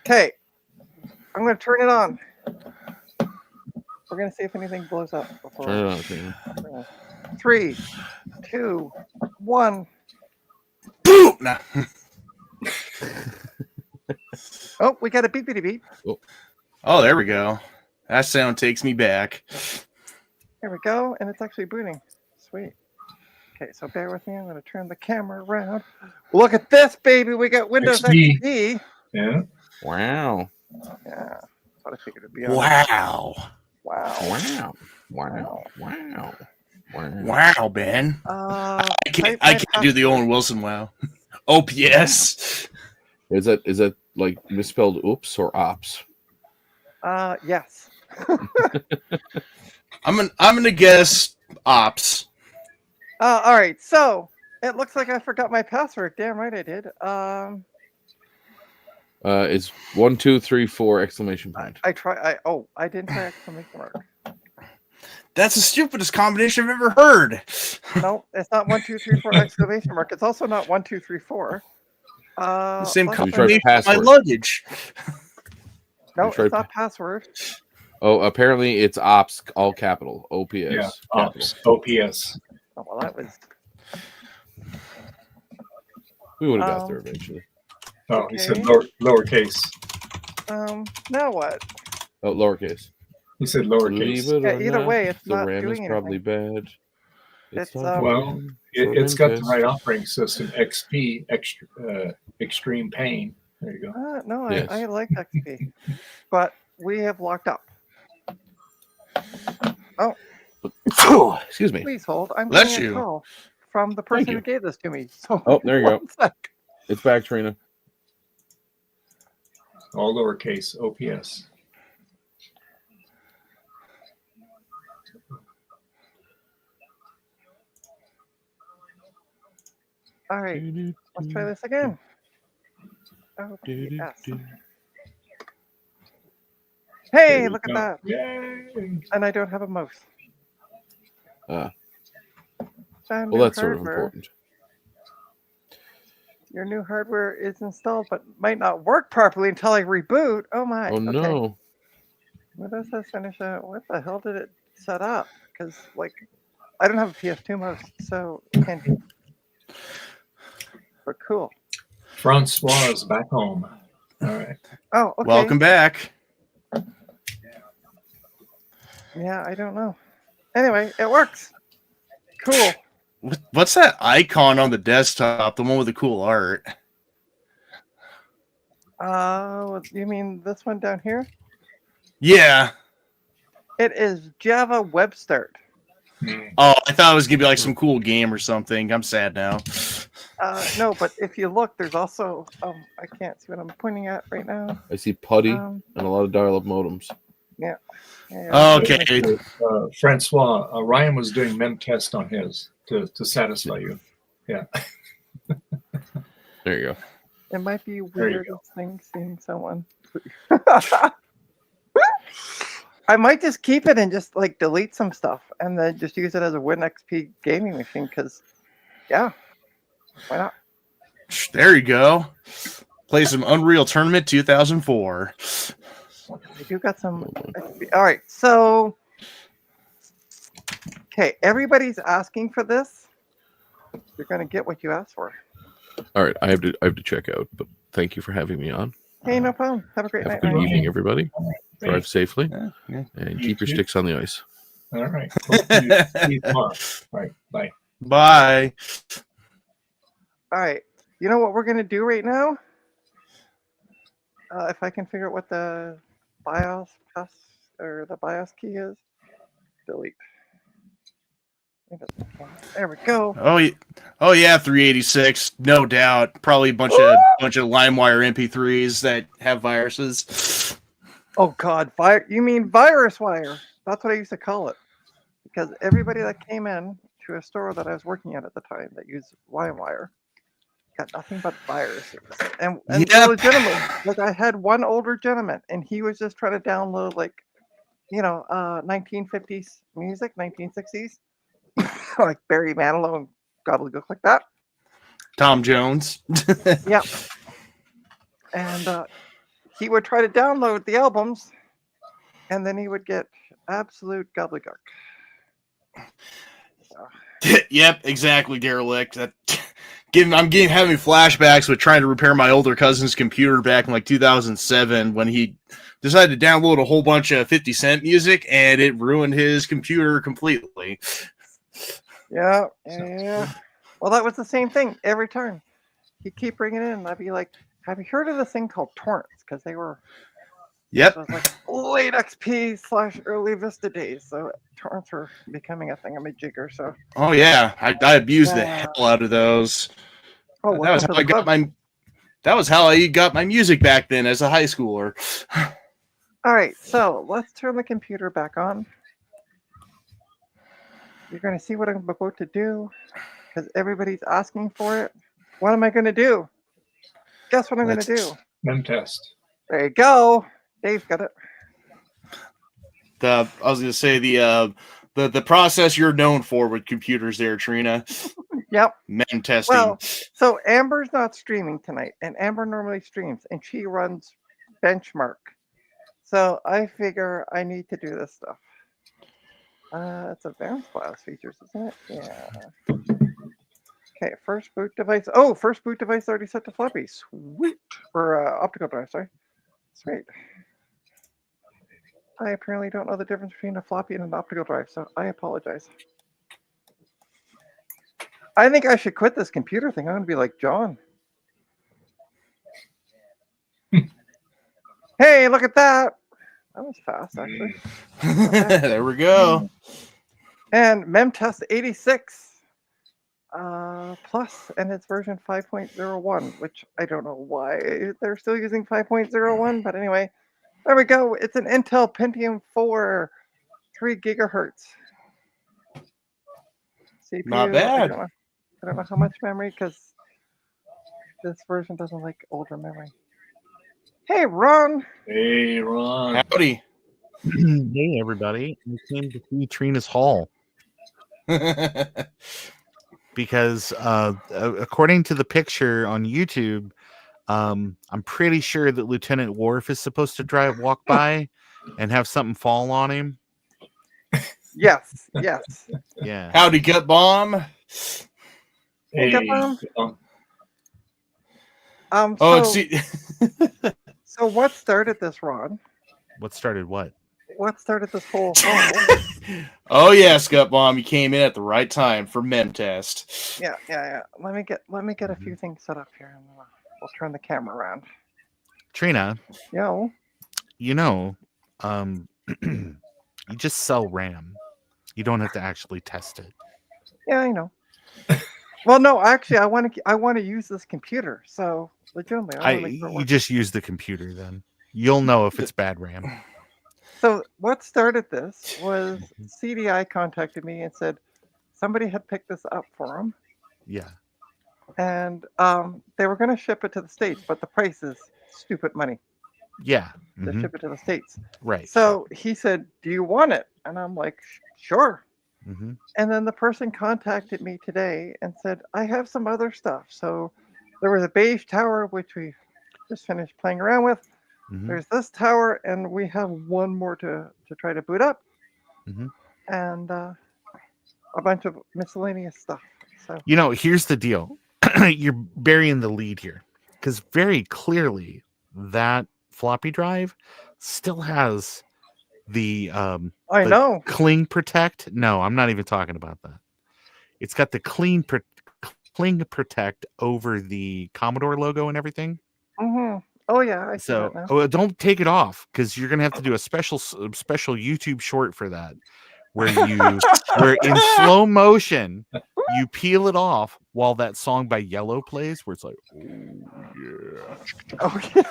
Okay, I'm going to turn it on. We're going to see if anything blows up before. Turn it on, Trina. 3, 2, 1. Boom! Nah. Oh, we got a beepity beep. Oh, there we go. That sound takes me back. Here we go, and it's actually booting. Sweet. Okay, so bear with me. I'm going to turn the camera around. Look at this, baby. We got Windows XP. XP. Yeah. Wow. Yeah, thought I figured it'd be on. Wow. Wow. Wow. Wow. Wow. Wow, Ben. Uh, I can't. type I my can't do the password. Owen Wilson. Wow. OPS. Is that like misspelled oops or ops? Yes. I'm gonna guess ops. All right. So it looks like I forgot my password. Damn right I did. It's 1 2 3 4 exclamation point. I didn't try exclamation mark. That's the stupidest combination I've ever heard. No, it's not 1 2 3 4 exclamation mark. It's also not 1 2 3 4. The same let's Have you tried combination as my password? luggage. No, tried it's not password. Oh, apparently it's ops, all capital. OPS. Yeah, capital. ops, OPS. Oh, well, that was. We would have got there eventually. Oh, he said Okay. lowercase. Now what? Oh, lowercase. He said Believe lowercase. it Yeah, or either not, way, it's the not RAM is doing probably bad. It's, time um, for Well, an- for an It's got the test. right operating system. XP, extreme pain. There you go. No, Yes. I like XP, but we have locked up. Excuse me. Please hold. I'm Bless getting a you. call from the person you. who gave this to me. So Oh, there you go. one sec. It's back, Trina. All lowercase. OPS. All right, let's try this again. Oh, yes. Hey, look at that. Yay! And I don't have a mouse. Well, Found that's new sort of hardware. important. Your new hardware is installed, but might not work properly until I reboot. Oh my. Oh Okay. no. What does this finish out? What the hell did it set up? Because like, I don't have a PS2 mouse, so handy. But cool. Francois is back home. All right. Oh, okay. Welcome back. Yeah, I don't know. Anyway, it works. Cool. What's that icon on the desktop? The one with the cool art. You mean this one down here? Yeah. It is Java Web Start. Oh, I thought it was gonna be like some cool game or something. I'm sad now. No, but if you look, there's also I can't see what I'm pointing at right now. I see putty Um, and a lot of dial-up modems. yeah. Okay. Francois, Ryan was doing mem test on his to satisfy you. Yeah. There you go. It might be There you weirdest thing seeing someone. I might just keep it and just like delete some stuff and then just use it as a WinXP gaming machine because, yeah, why not? There you go. Play some Unreal Tournament 2004. I do got some. All right, so okay, everybody's asking for this. You're gonna get what you asked for. All right, I have to check out, but thank you for having me on. Hey, no problem. Have a great Have a night. good Ryan. evening, everybody. Drive safely Yeah. and You keep your too. sticks on the ice. All right. Hope you see you tomorrow. All right. Bye. Bye. All right, you know what we're gonna do right now? If I can figure out what the BIOS pass or the BIOS key is, delete. There we go. Oh yeah, 386, no doubt. Probably a bunch of LimeWire MP3s that have viruses. Oh God, you mean virus wire? That's what I used to call it. Because everybody that came in to a store that I was working at the time that used LimeWire got nothing but viruses. And Yep. legitimately, like I had one older gentleman, and he was just trying to download 1950s music, 1960s, like Barry Manilow and gobbledygook like that. Tom Jones. Yeah. And he would try to download the albums, and then he would get absolute gobbledygook. Yep, exactly, derelict. I'm having flashbacks with trying to repair my older cousin's computer back in like 2007 when he decided to download a whole bunch of 50 Cent music and it ruined his computer completely. Yeah. Well, that was the same thing every time. He'd keep bringing it in, and I'd be like, "Have you heard of this thing called torrents?" Because they were Yep. It was like late XP / early Vista days, so torrents were becoming a thingamajigger. So, Oh yeah, I abused the Yeah. hell out of those. oh, That was welcome how to I the got club. my. That was how I got my music back then as a high schooler. All right, so let's turn the computer back on. You're going to see what I'm about to do because everybody's asking for it. What am I going to do? Guess what I'm going to do? Mem test. There you go. Dave's got it. I was gonna say the process you're known for with computers there, Trina. Yep. Mem testing. Well, so Amber's not streaming tonight, and Amber normally streams, and she runs Benchmark. So I figure I need to do this stuff. It's advanced files features, isn't it? Yeah. Okay, first boot device. Oh, first boot device already set to floppy. Sweet. Or optical drive, sorry. Sweet. I apparently don't know the difference between a floppy and an optical drive, so I apologize. I think I should quit this computer thing. I'm going to be like John. Hey, look at that. That was fast, actually. There we go. And MemTest 86 plus, and it's version 5.01, which I don't know why they're still using 5.01, but anyway, there we go. It's an Intel Pentium 4, 3 gigahertz. CPU, Not bad. I don't know how much memory because this version doesn't like older memory. Hey, Ron. Hey, Ron. Howdy. Hey, everybody. I came to see Trina's Hall because, according to the picture on YouTube, I'm pretty sure that Lieutenant Worf is supposed to walk by and have something fall on him. Yes, yes. Yeah. Howdy, gut bomb. Hey, Get them? Oh, So, see. so what started this, Ron? What started what? What started this whole? Oh yes, gut bomb. You came in at the right time for mem test. Yeah. Let me get a few things set up here, and we'll turn the camera around. Trina, Yo. you know, you just sell RAM. You don't have to actually test it. Yeah, I know. Well, no, actually, I want to use this computer. So legitimately, I want to make sure it You works. just use the computer then. You'll know if it's bad RAM. So what started this was CDI contacted me and said somebody had picked this up for them, Yeah. and they were going to ship it to the States, but the price is stupid money Yeah. to Mhm. ship it to the States. Right. So he said, "Do you want it?" And I'm like, "Sure." hmm And then the person contacted me today and said, "I have some other stuff." So there was a beige tower, which we just finished playing around with. hmm There's this tower, and we have one more to try to boot up, Mhm. and a bunch of miscellaneous stuff. So You know, here's the deal. You're burying the lead here because very clearly that floppy drive still has the I the know. cling protect. No, I'm not even talking about that. It's got the cling protect over the Commodore logo and everything. hmm Oh yeah, I see that now. Don't take it off because you're gonna have to do a special YouTube short for that, where in slow motion you peel it off while that song by Yellow plays, where it's like, oh yeah,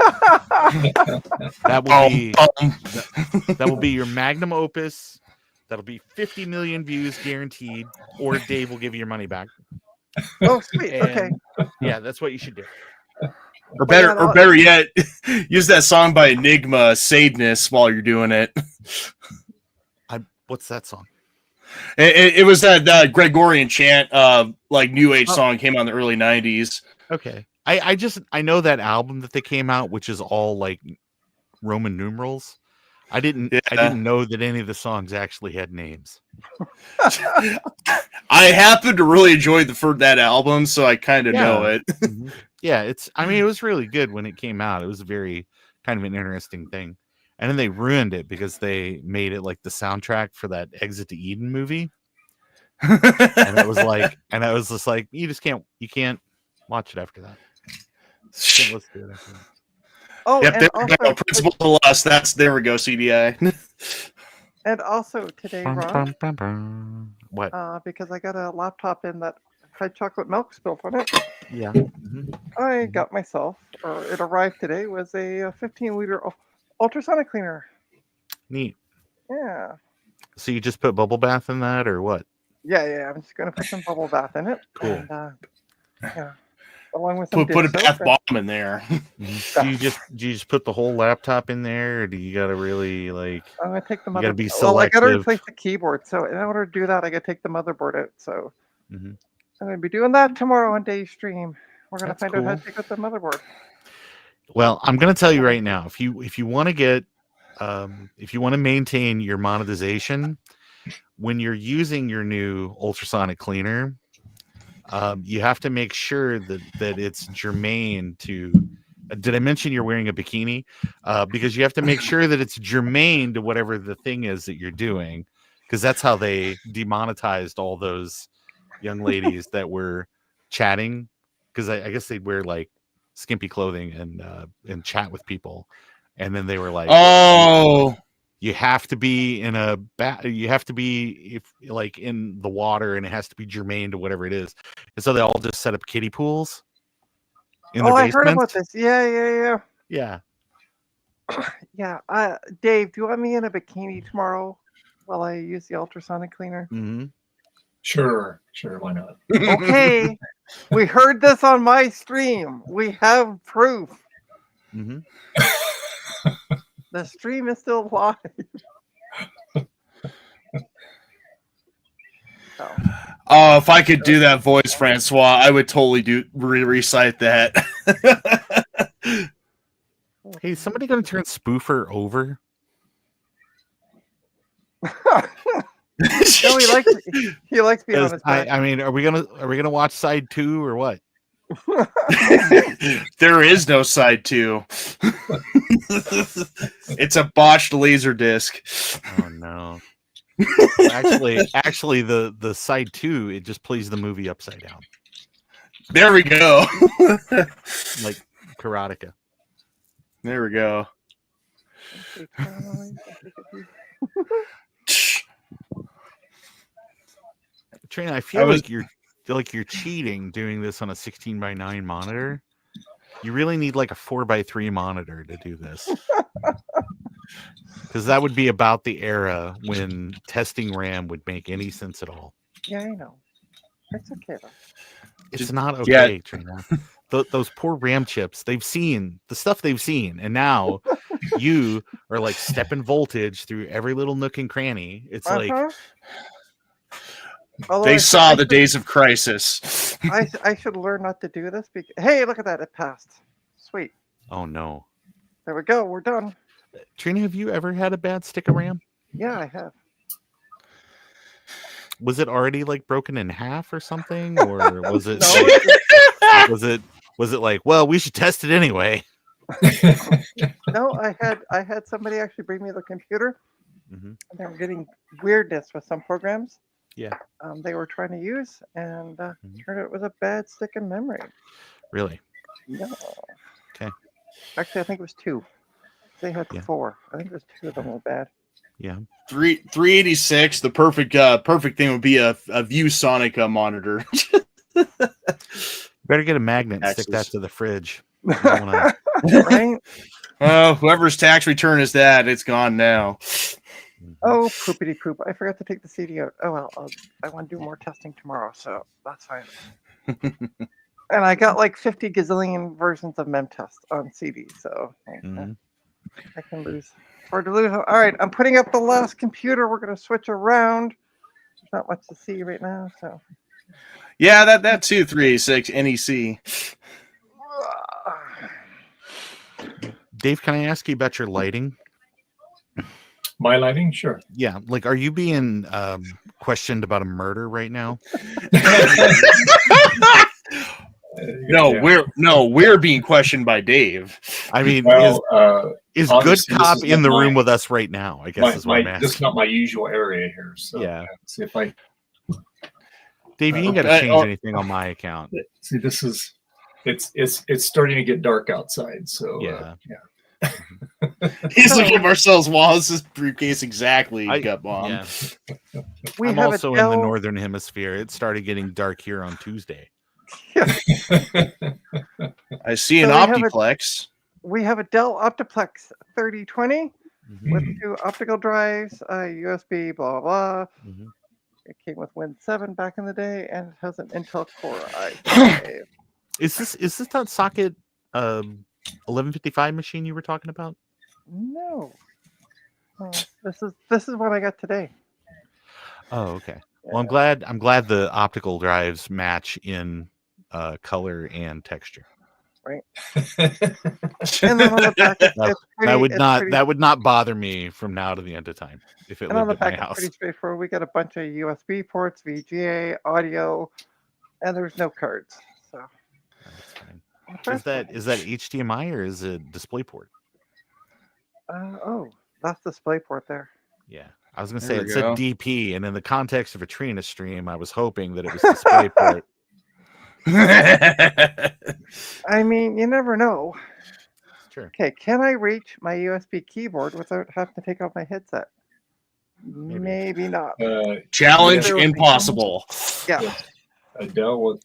Oh yeah. that will be your magnum opus. That'll be 50 million views guaranteed, or Dave will give you your money back. Oh sweet. Okay. And yeah, that's what you should do. Or Well, yeah, better yet, use that song by Enigma, Sadness, while you're doing it. What's that song? It was that Gregorian chant, like New Age Oh. song came out in the early 90s. Okay. I know that album that they came out, which is all like Roman numerals. I didn't know that any of the songs actually had names. I happen to really enjoy that album, so I kind of know it. Mhm. Yeah, it was really good when it came out. It was a very kind of an interesting thing. And then they ruined it because they made it like the soundtrack for that Exit to Eden movie. And it was like, and I was just like, you can't watch it after that. You can't listen to it after that. Oh, Yep, and there we go. also, Principle to us. There we go. CDI. and also today, Ron, What? because I got a laptop in that had chocolate milk spilled on it. Yeah. Mhm. I got myself, or it arrived today, was a 15-liter ultrasonic cleaner. Neat. Yeah. So you just put bubble bath in that, or what? Yeah. I'm just gonna put some bubble bath in it. Cool. And, yeah, along with some Put a dish bath soap. bomb in there. Do you just put the whole laptap in there, or do you gotta really like? I'm gonna take the You gotta mother. be Well, I gotta selective. replace the keyboard. So in order to do that, I gotta take the motherboard out. So Mhm. I'm gonna be doing that tomorrow on Dave's stream. We're gonna That's find out how cool. to take out the motherboard. Well, I'm gonna tell you right now, if you want to get, if you want to maintain your monetization, when you're using your new ultrasonic cleaner, you have to make sure that it's germane to. Did I mention you're wearing a bikini? Because you have to make sure that it's germane to whatever the thing is that you're doing, because that's how they demonetized all those young ladies that were chatting. Because I guess they'd wear like skimpy clothing and chat with people, and then they were like, Oh, you have to be in a you have to be like in the water, and it has to be germane to whatever it is. And so they all just set up kiddie pools in their I heard basement. about this. Yeah. Yeah. Dave, do you want me in a bikini tomorrow while I use the ultrasonic cleaner? Mm-hmm. Sure, why not? Okay. We heard this on my stream. We have proof. Mm-hmm. The stream is still live. So, Oh, if I could do that voice, Francois, I would totally recite that. Hey, is somebody gonna turn Spoofer over? no, he likes being on his back. I mean, are we gonna watch side 2 or what? There is no side 2. It's a botched laser disc. Oh no. Actually, the side 2, it just plays the movie upside down, There we go. like Karateka. There we go. Trina, I feel I was- like you're cheating doing this on a 16:9 monitor. You really need like a 4:3 monitor to do this. Because that would be about the era when testing RAM would make any sense at all. Yeah, I know. It's okay though. It's not yeah. okay, Trina. Those poor RAM chips, they've seen the stuff they've seen, and now you are like stepping voltage through every little nook and cranny. It's like, Although They I saw should- the days of crisis. I should learn not to do this. Hey, look at that! It passed. Sweet. oh no. There we go. We're done. Trina, have you ever had a bad stick of RAM? Yeah, I have. Was it already like broken in half or something, or was it? No, Was it like, well, we should test it anyway? no, I had somebody actually bring me the computer. Mhm. And they were getting weirdness with some programs. Yeah. They were trying to use, and Mhm. turned out it was a bad stick in memory. Really? No. Okay. Actually, I think it was 2. They had Yeah. 4. I think it was 2 of them were bad. Yeah. 386. The perfect thing would be a ViewSonic monitor. Better get a magnet and stick that Taxes. to the fridge. You don't wanna- Right? Whoever's tax return is that, it's gone now. Oh, poopity poop. I forgot to take the CD out. Oh, well, I want to do more testing tomorrow, so that's fine. And I got like 50 gazillion versions of MemTest on CD, so Mhm. I can lose. Or to lose. All right, I'm putting up the last computer. We're going to switch around. There's not much to see right now, so. Yeah, that too. 386 NEC. Dave, can I ask you about your lighting? My lighting, sure. Yeah, like, are you being questioned about a murder right now? No, we're being questioned by Dave. I mean, Well, is good obviously, this cop is in the not room my- with us right now? I guess is what I'm this is asking. not my usual area here. So Yeah. see if I Dave, you ain't got to change anything on my account. see. This is it's starting to get dark outside. So Yeah. He's looking at Marcellus Wallace's briefcase exactly. Gut bomb. Yeah. We I'm have also a in the Dell. northern hemisphere. It started getting dark here on Tuesday. I see an So we have a- Optiplex. We have a Dell Optiplex 3020 Mhm. with 2 optical drives, USB, blah blah blah. Mhm. It came with Win 7 back in the day, and it has an Intel Core i5. Is this that socket 1155 machine you were talking about? No, this is what I got today. Oh, okay. Well, I'm glad the optical drives match in color and texture. And then on the back, it's That pretty, would it's not pretty- that would not bother me from now to the end of time if it And on lived the at my back, it's house. pretty straightforward. We got a bunch of USB ports, VGA, audio, and there's no cards. So That's fine. that's Is that HDMI or is it DisplayPort? oh, that's DisplayPort there. Yeah, I was gonna There say we it said go. DP, and in the context of a Trina stream, I was hoping that it was DisplayPort. I mean, you never know. Sure. Okay, can I reach my USB keyboard without having to take off my headset? Maybe not. Challenge Yeah. impossible. Yeah. A Dell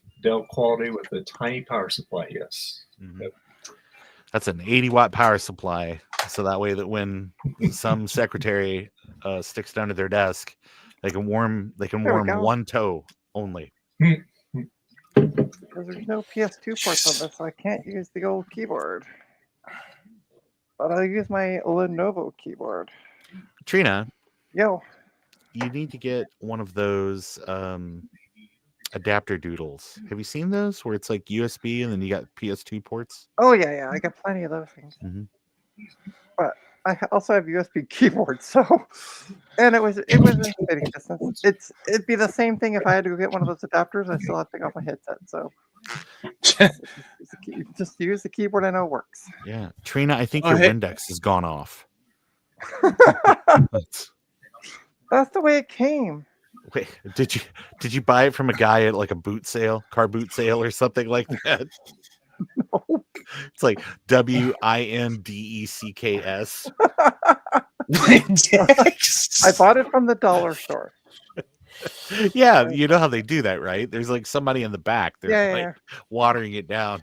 quality with a tiny power supply. Yes. Mhm. Yep. That's an 80-watt power supply, so that way that when some secretary sticks it under their desk, they can warm There we warm go. one toe only. Because there's no PS2 ports on this, so I can't use the old keyboard. But I'll use my Lenovo keyboard. Trina, Yo, you need to get one of those adapter doodles. Have you seen those where it's like USB and then you got PS2 ports? oh yeah, I got plenty of those things. Mhm. But I also have USB keyboards, so and it was in spitting distance. It'd be the same thing if I had to go get one of those adapters. I still have to take off my headset, so just use the keyboard. I know it works. Yeah, Trina, I think Oh, your hey. Windex has gone off. That's the way it came. Wait, did you buy it from a guy at like a car boot sale or something like that? No. It's like WINDECKS. I bought it from the dollar store. Yeah, you know how they do that, right? There's like somebody in the back. They're Yeah, like yeah. watering it down.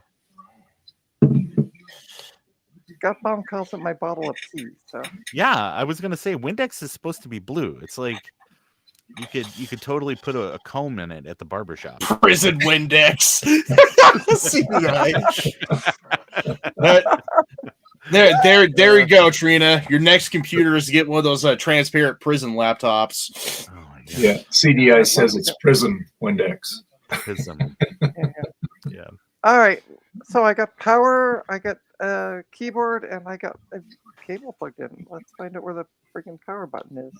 Gutbaum calls it my bottle of pee. So Yeah, I was gonna say Windex is supposed to be blue. It's like you could totally put a comb in it at the barbershop. Prison Windex. CBI. There you go, Trina. Your next computer is to get one of those transparent prison laptops. Oh my god. Yeah. CDI says it's Prism Windex. Prism. yeah. Yeah. All right. So I got power, I got a keyboard, and I got a cable plugged in. Let's find out where the freaking power button is.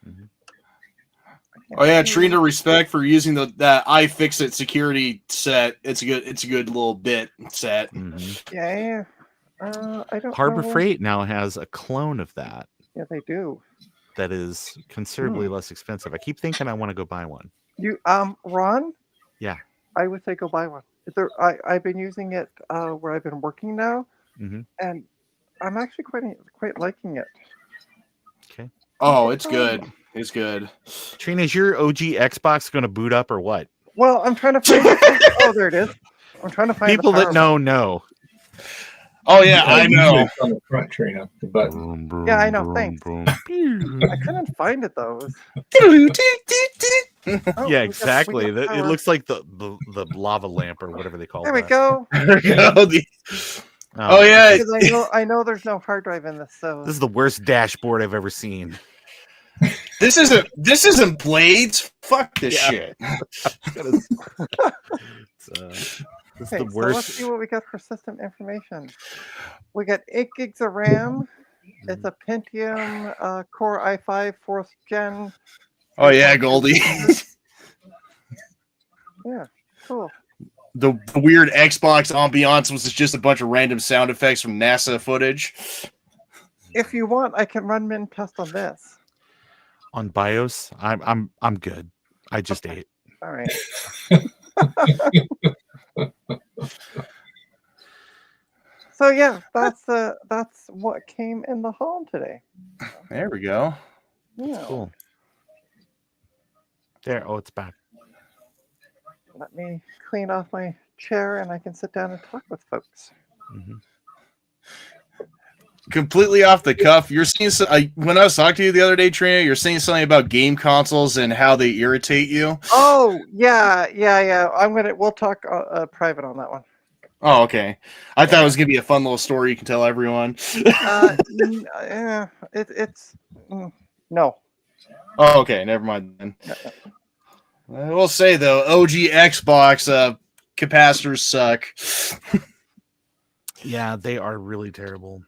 Mhm. I can't Oh yeah, see. Trina, respect for using that iFixit security set. It's a good little bit set. Mhm. Yeah. I don't Harbor know. Freight now has a clone of that Yeah, they do. that is considerably less expensive. I keep thinking I want to go buy one. You Ron? Yeah. I would say go buy one. I've been using it where I've been working now, Mhm. and I'm actually quite liking it. Okay. Oh, it's good. It's good. Trina, is your OG Xbox going to boot up or what? Well, I'm trying to find. Oh, there it is. I'm trying to find People the that power know. Oh yeah, I know. It's on the front, Trina. The button. Yeah, I know, thanks. button. I couldn't find it though. Oh, Yeah, we exactly. got It power. looks like the lava lamp or whatever they call There we that. go. There you go. Oh, Oh yeah, Because I know there's no hard drive in this, so This is the worst dashboard I've ever seen. this isn't Blades. Fuck this Yeah. shit. It's, this is okay. the So let's worst. see what we got for system information. We got 8 gigs of RAM. It's a Pentium Core i5 4th gen. Oh yeah, Goldie. Yeah, cool. The weird Xbox ambiance was just a bunch of random sound effects from NASA footage. If you want, I can run min test on this. On BIOS, I'm good. I just ate. All right. So yeah, that's what came in the hall today. There we go. Yeah. Cool. There. Oh, it's back. Let me clean off my chair and I can sit down and talk with folks. Hmm. Completely off the cuff. You're saying when I was talking to you the other day, Trina, you're saying something about game consoles and how they irritate you. Oh yeah. We'll talk private on that one. Oh, okay. I thought it was gonna be a fun little story you can tell everyone. It's no. Oh, okay. Never mind then. No. I will say though, OG Xbox capacitors suck. Yeah, they are really terrible.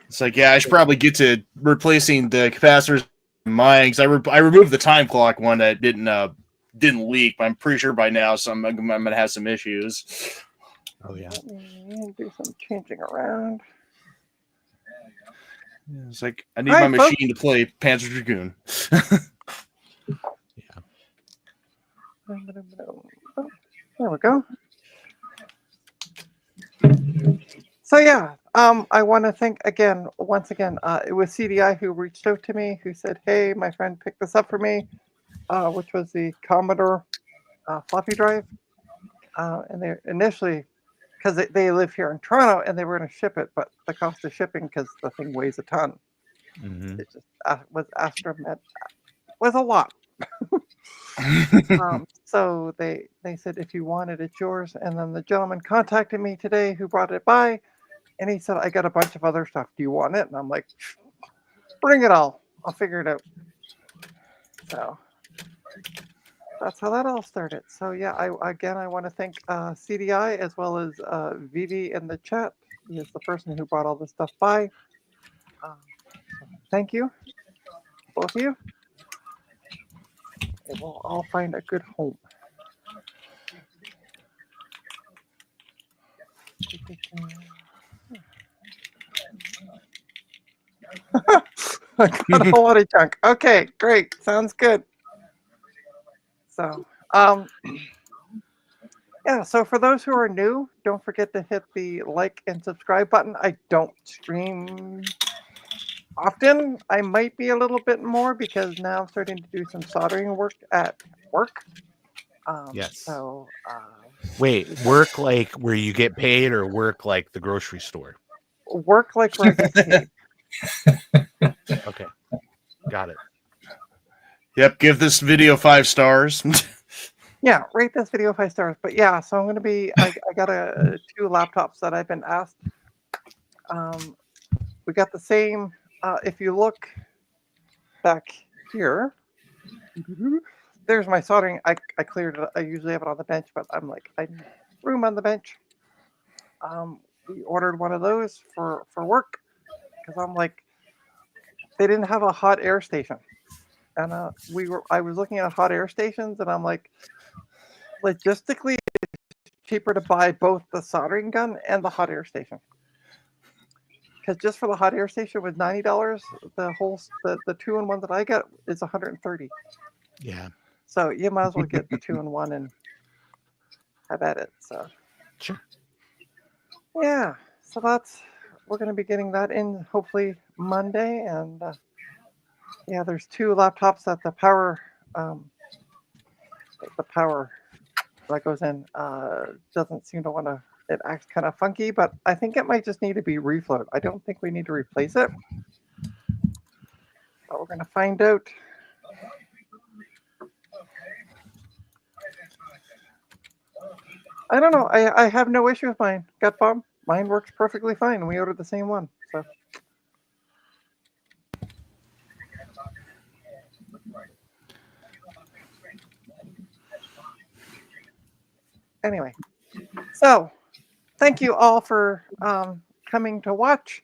It's like, yeah, I should probably get to replacing the capacitors in mine because I removed the time clock one that didn't leak, but I'm pretty sure by now I'm gonna have some issues. Oh yeah. Let me do some changing around. It's like I need All my right, folks. machine to play Panzer Dragoon. There we go. So yeah, I want to thank once again, it was CDI who reached out to me, who said, "Hey, my friend picked this up for me," which was the Commodore floppy drive, and they initially, because they live here in Toronto, and they were going to ship it, but the cost of shipping, because the thing weighs a ton, Hmm. it just was a lot. So they said, if you want it, it's yours. And then the gentleman contacted me today who brought it by, and he said, I got a bunch of other stuff. Do you want it? And I'm like, bring it all. I'll figure it out. So that's how that all started. So yeah, I want to thank CDI as well as Vivi in the chat. He is the person who brought all this stuff by. Thank you, both of you. It will all find a good home. I got a lot of junk. Okay, great. Sounds good. So, yeah, so for those who are new, don't forget to hit the like and subscribe button. I don't stream often. I might be a little bit more because now I'm starting to do some soldering work at work. Yes. So, Wait, work like where you get paid, or work like the grocery store? work like where I get paid. Okay, got it. Yep, give this video 5 stars. Yeah, rate this video 5 stars. But yeah, so I'm going to be, I got 2 laptops that I've been asked. We got the same, if you look back here, there's my soldering. I cleared it. I usually have it on the bench, but I'm like, I need room on the bench. We ordered one of those for work because I'm like, they didn't have a hot air station. And I was looking at hot air stations, and I'm like, logistically, it's cheaper to buy both the soldering gun and the hot air station. Because just for the hot air station was $90. The 2-in-1 that I got is $130. Yeah, So you might as well get the 2-in-1 and have at it. So sure. yeah, so we're going to be getting that in hopefully Monday, and yeah, there's 2 laptops that the power that goes in doesn't seem to want to. It acts kind of funky, but I think it might just need to be reflowed. I don't think we need to replace it, but we're going to find out. I don't know. I have no issue with mine. Gut bomb. Mine works perfectly fine. We ordered the same one. So anyway, so thank you all for coming to watch.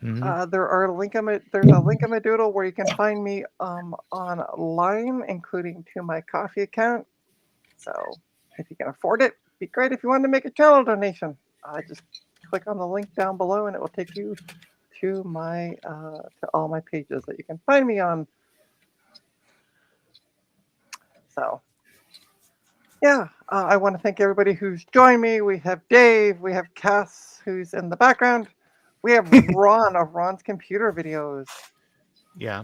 Mhm. There's a Linkamadoodle where you can find me online, including to my coffee account. So if you can afford it, it'd be great if you wanted to make a channel donation. Just click on the link down below, and it will take you to my to all my pages that you can find me on. So yeah, I want to thank everybody who's joined me. We have Dave, we have Cass, who's in the background. We have Ron of Ron's Computer Videos, Yeah.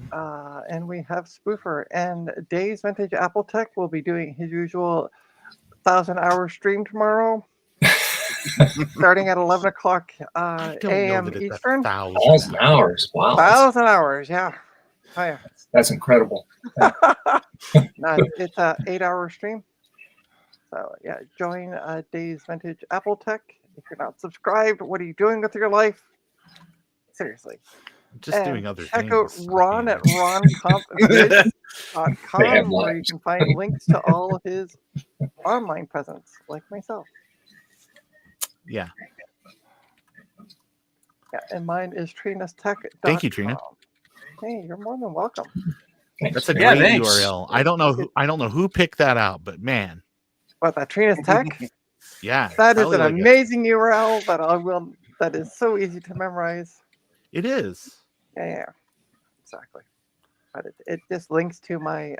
and we have Spoofer. And Dave's Vintage Apple Tech will be doing his usual 1,000-hour stream tomorrow, starting at 11 o'clock I don't know a.m. that it's Eastern. 1,000. 1,000 hours. Wow. 1,000 hours, yeah. Oh, yeah. That's incredible. No, it's a 8-hour stream. So yeah, join Dave's Vintage Apple Tech. If you're not subscribed, what are you doing with your life? Seriously. Just And doing other check things. out Ron at They have roncompvids.com where you lives. can find links to all of his online presence, like myself. Yeah. Yeah, and mine is trinastech.com. Thank you, Trina. Hey, you're more than welcome. Thanks. That's a Yeah, great thanks. URL. I don't know who picked that out, but man, But that Trina's Tech, yeah. that is probably an like amazing URL that is so easy to memorize. it is. Yeah, exactly. But it just links to my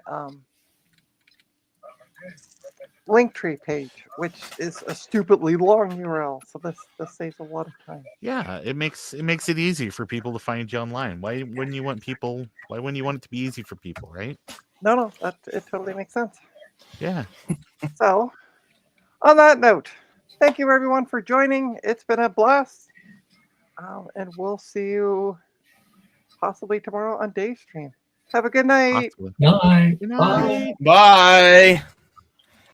Linktree page, which is a stupidly long URL. So this saves a lot of time. Yeah, it makes it easy for people to find you online. Why wouldn't you want it to be easy for people, right? No, it totally makes sense. Yeah. So, on that note, thank you everyone for joining. It's been a blast, and we'll see you possibly tomorrow on Dave's stream. Have a good night. Possibly. Night. Good Bye. night. Bye.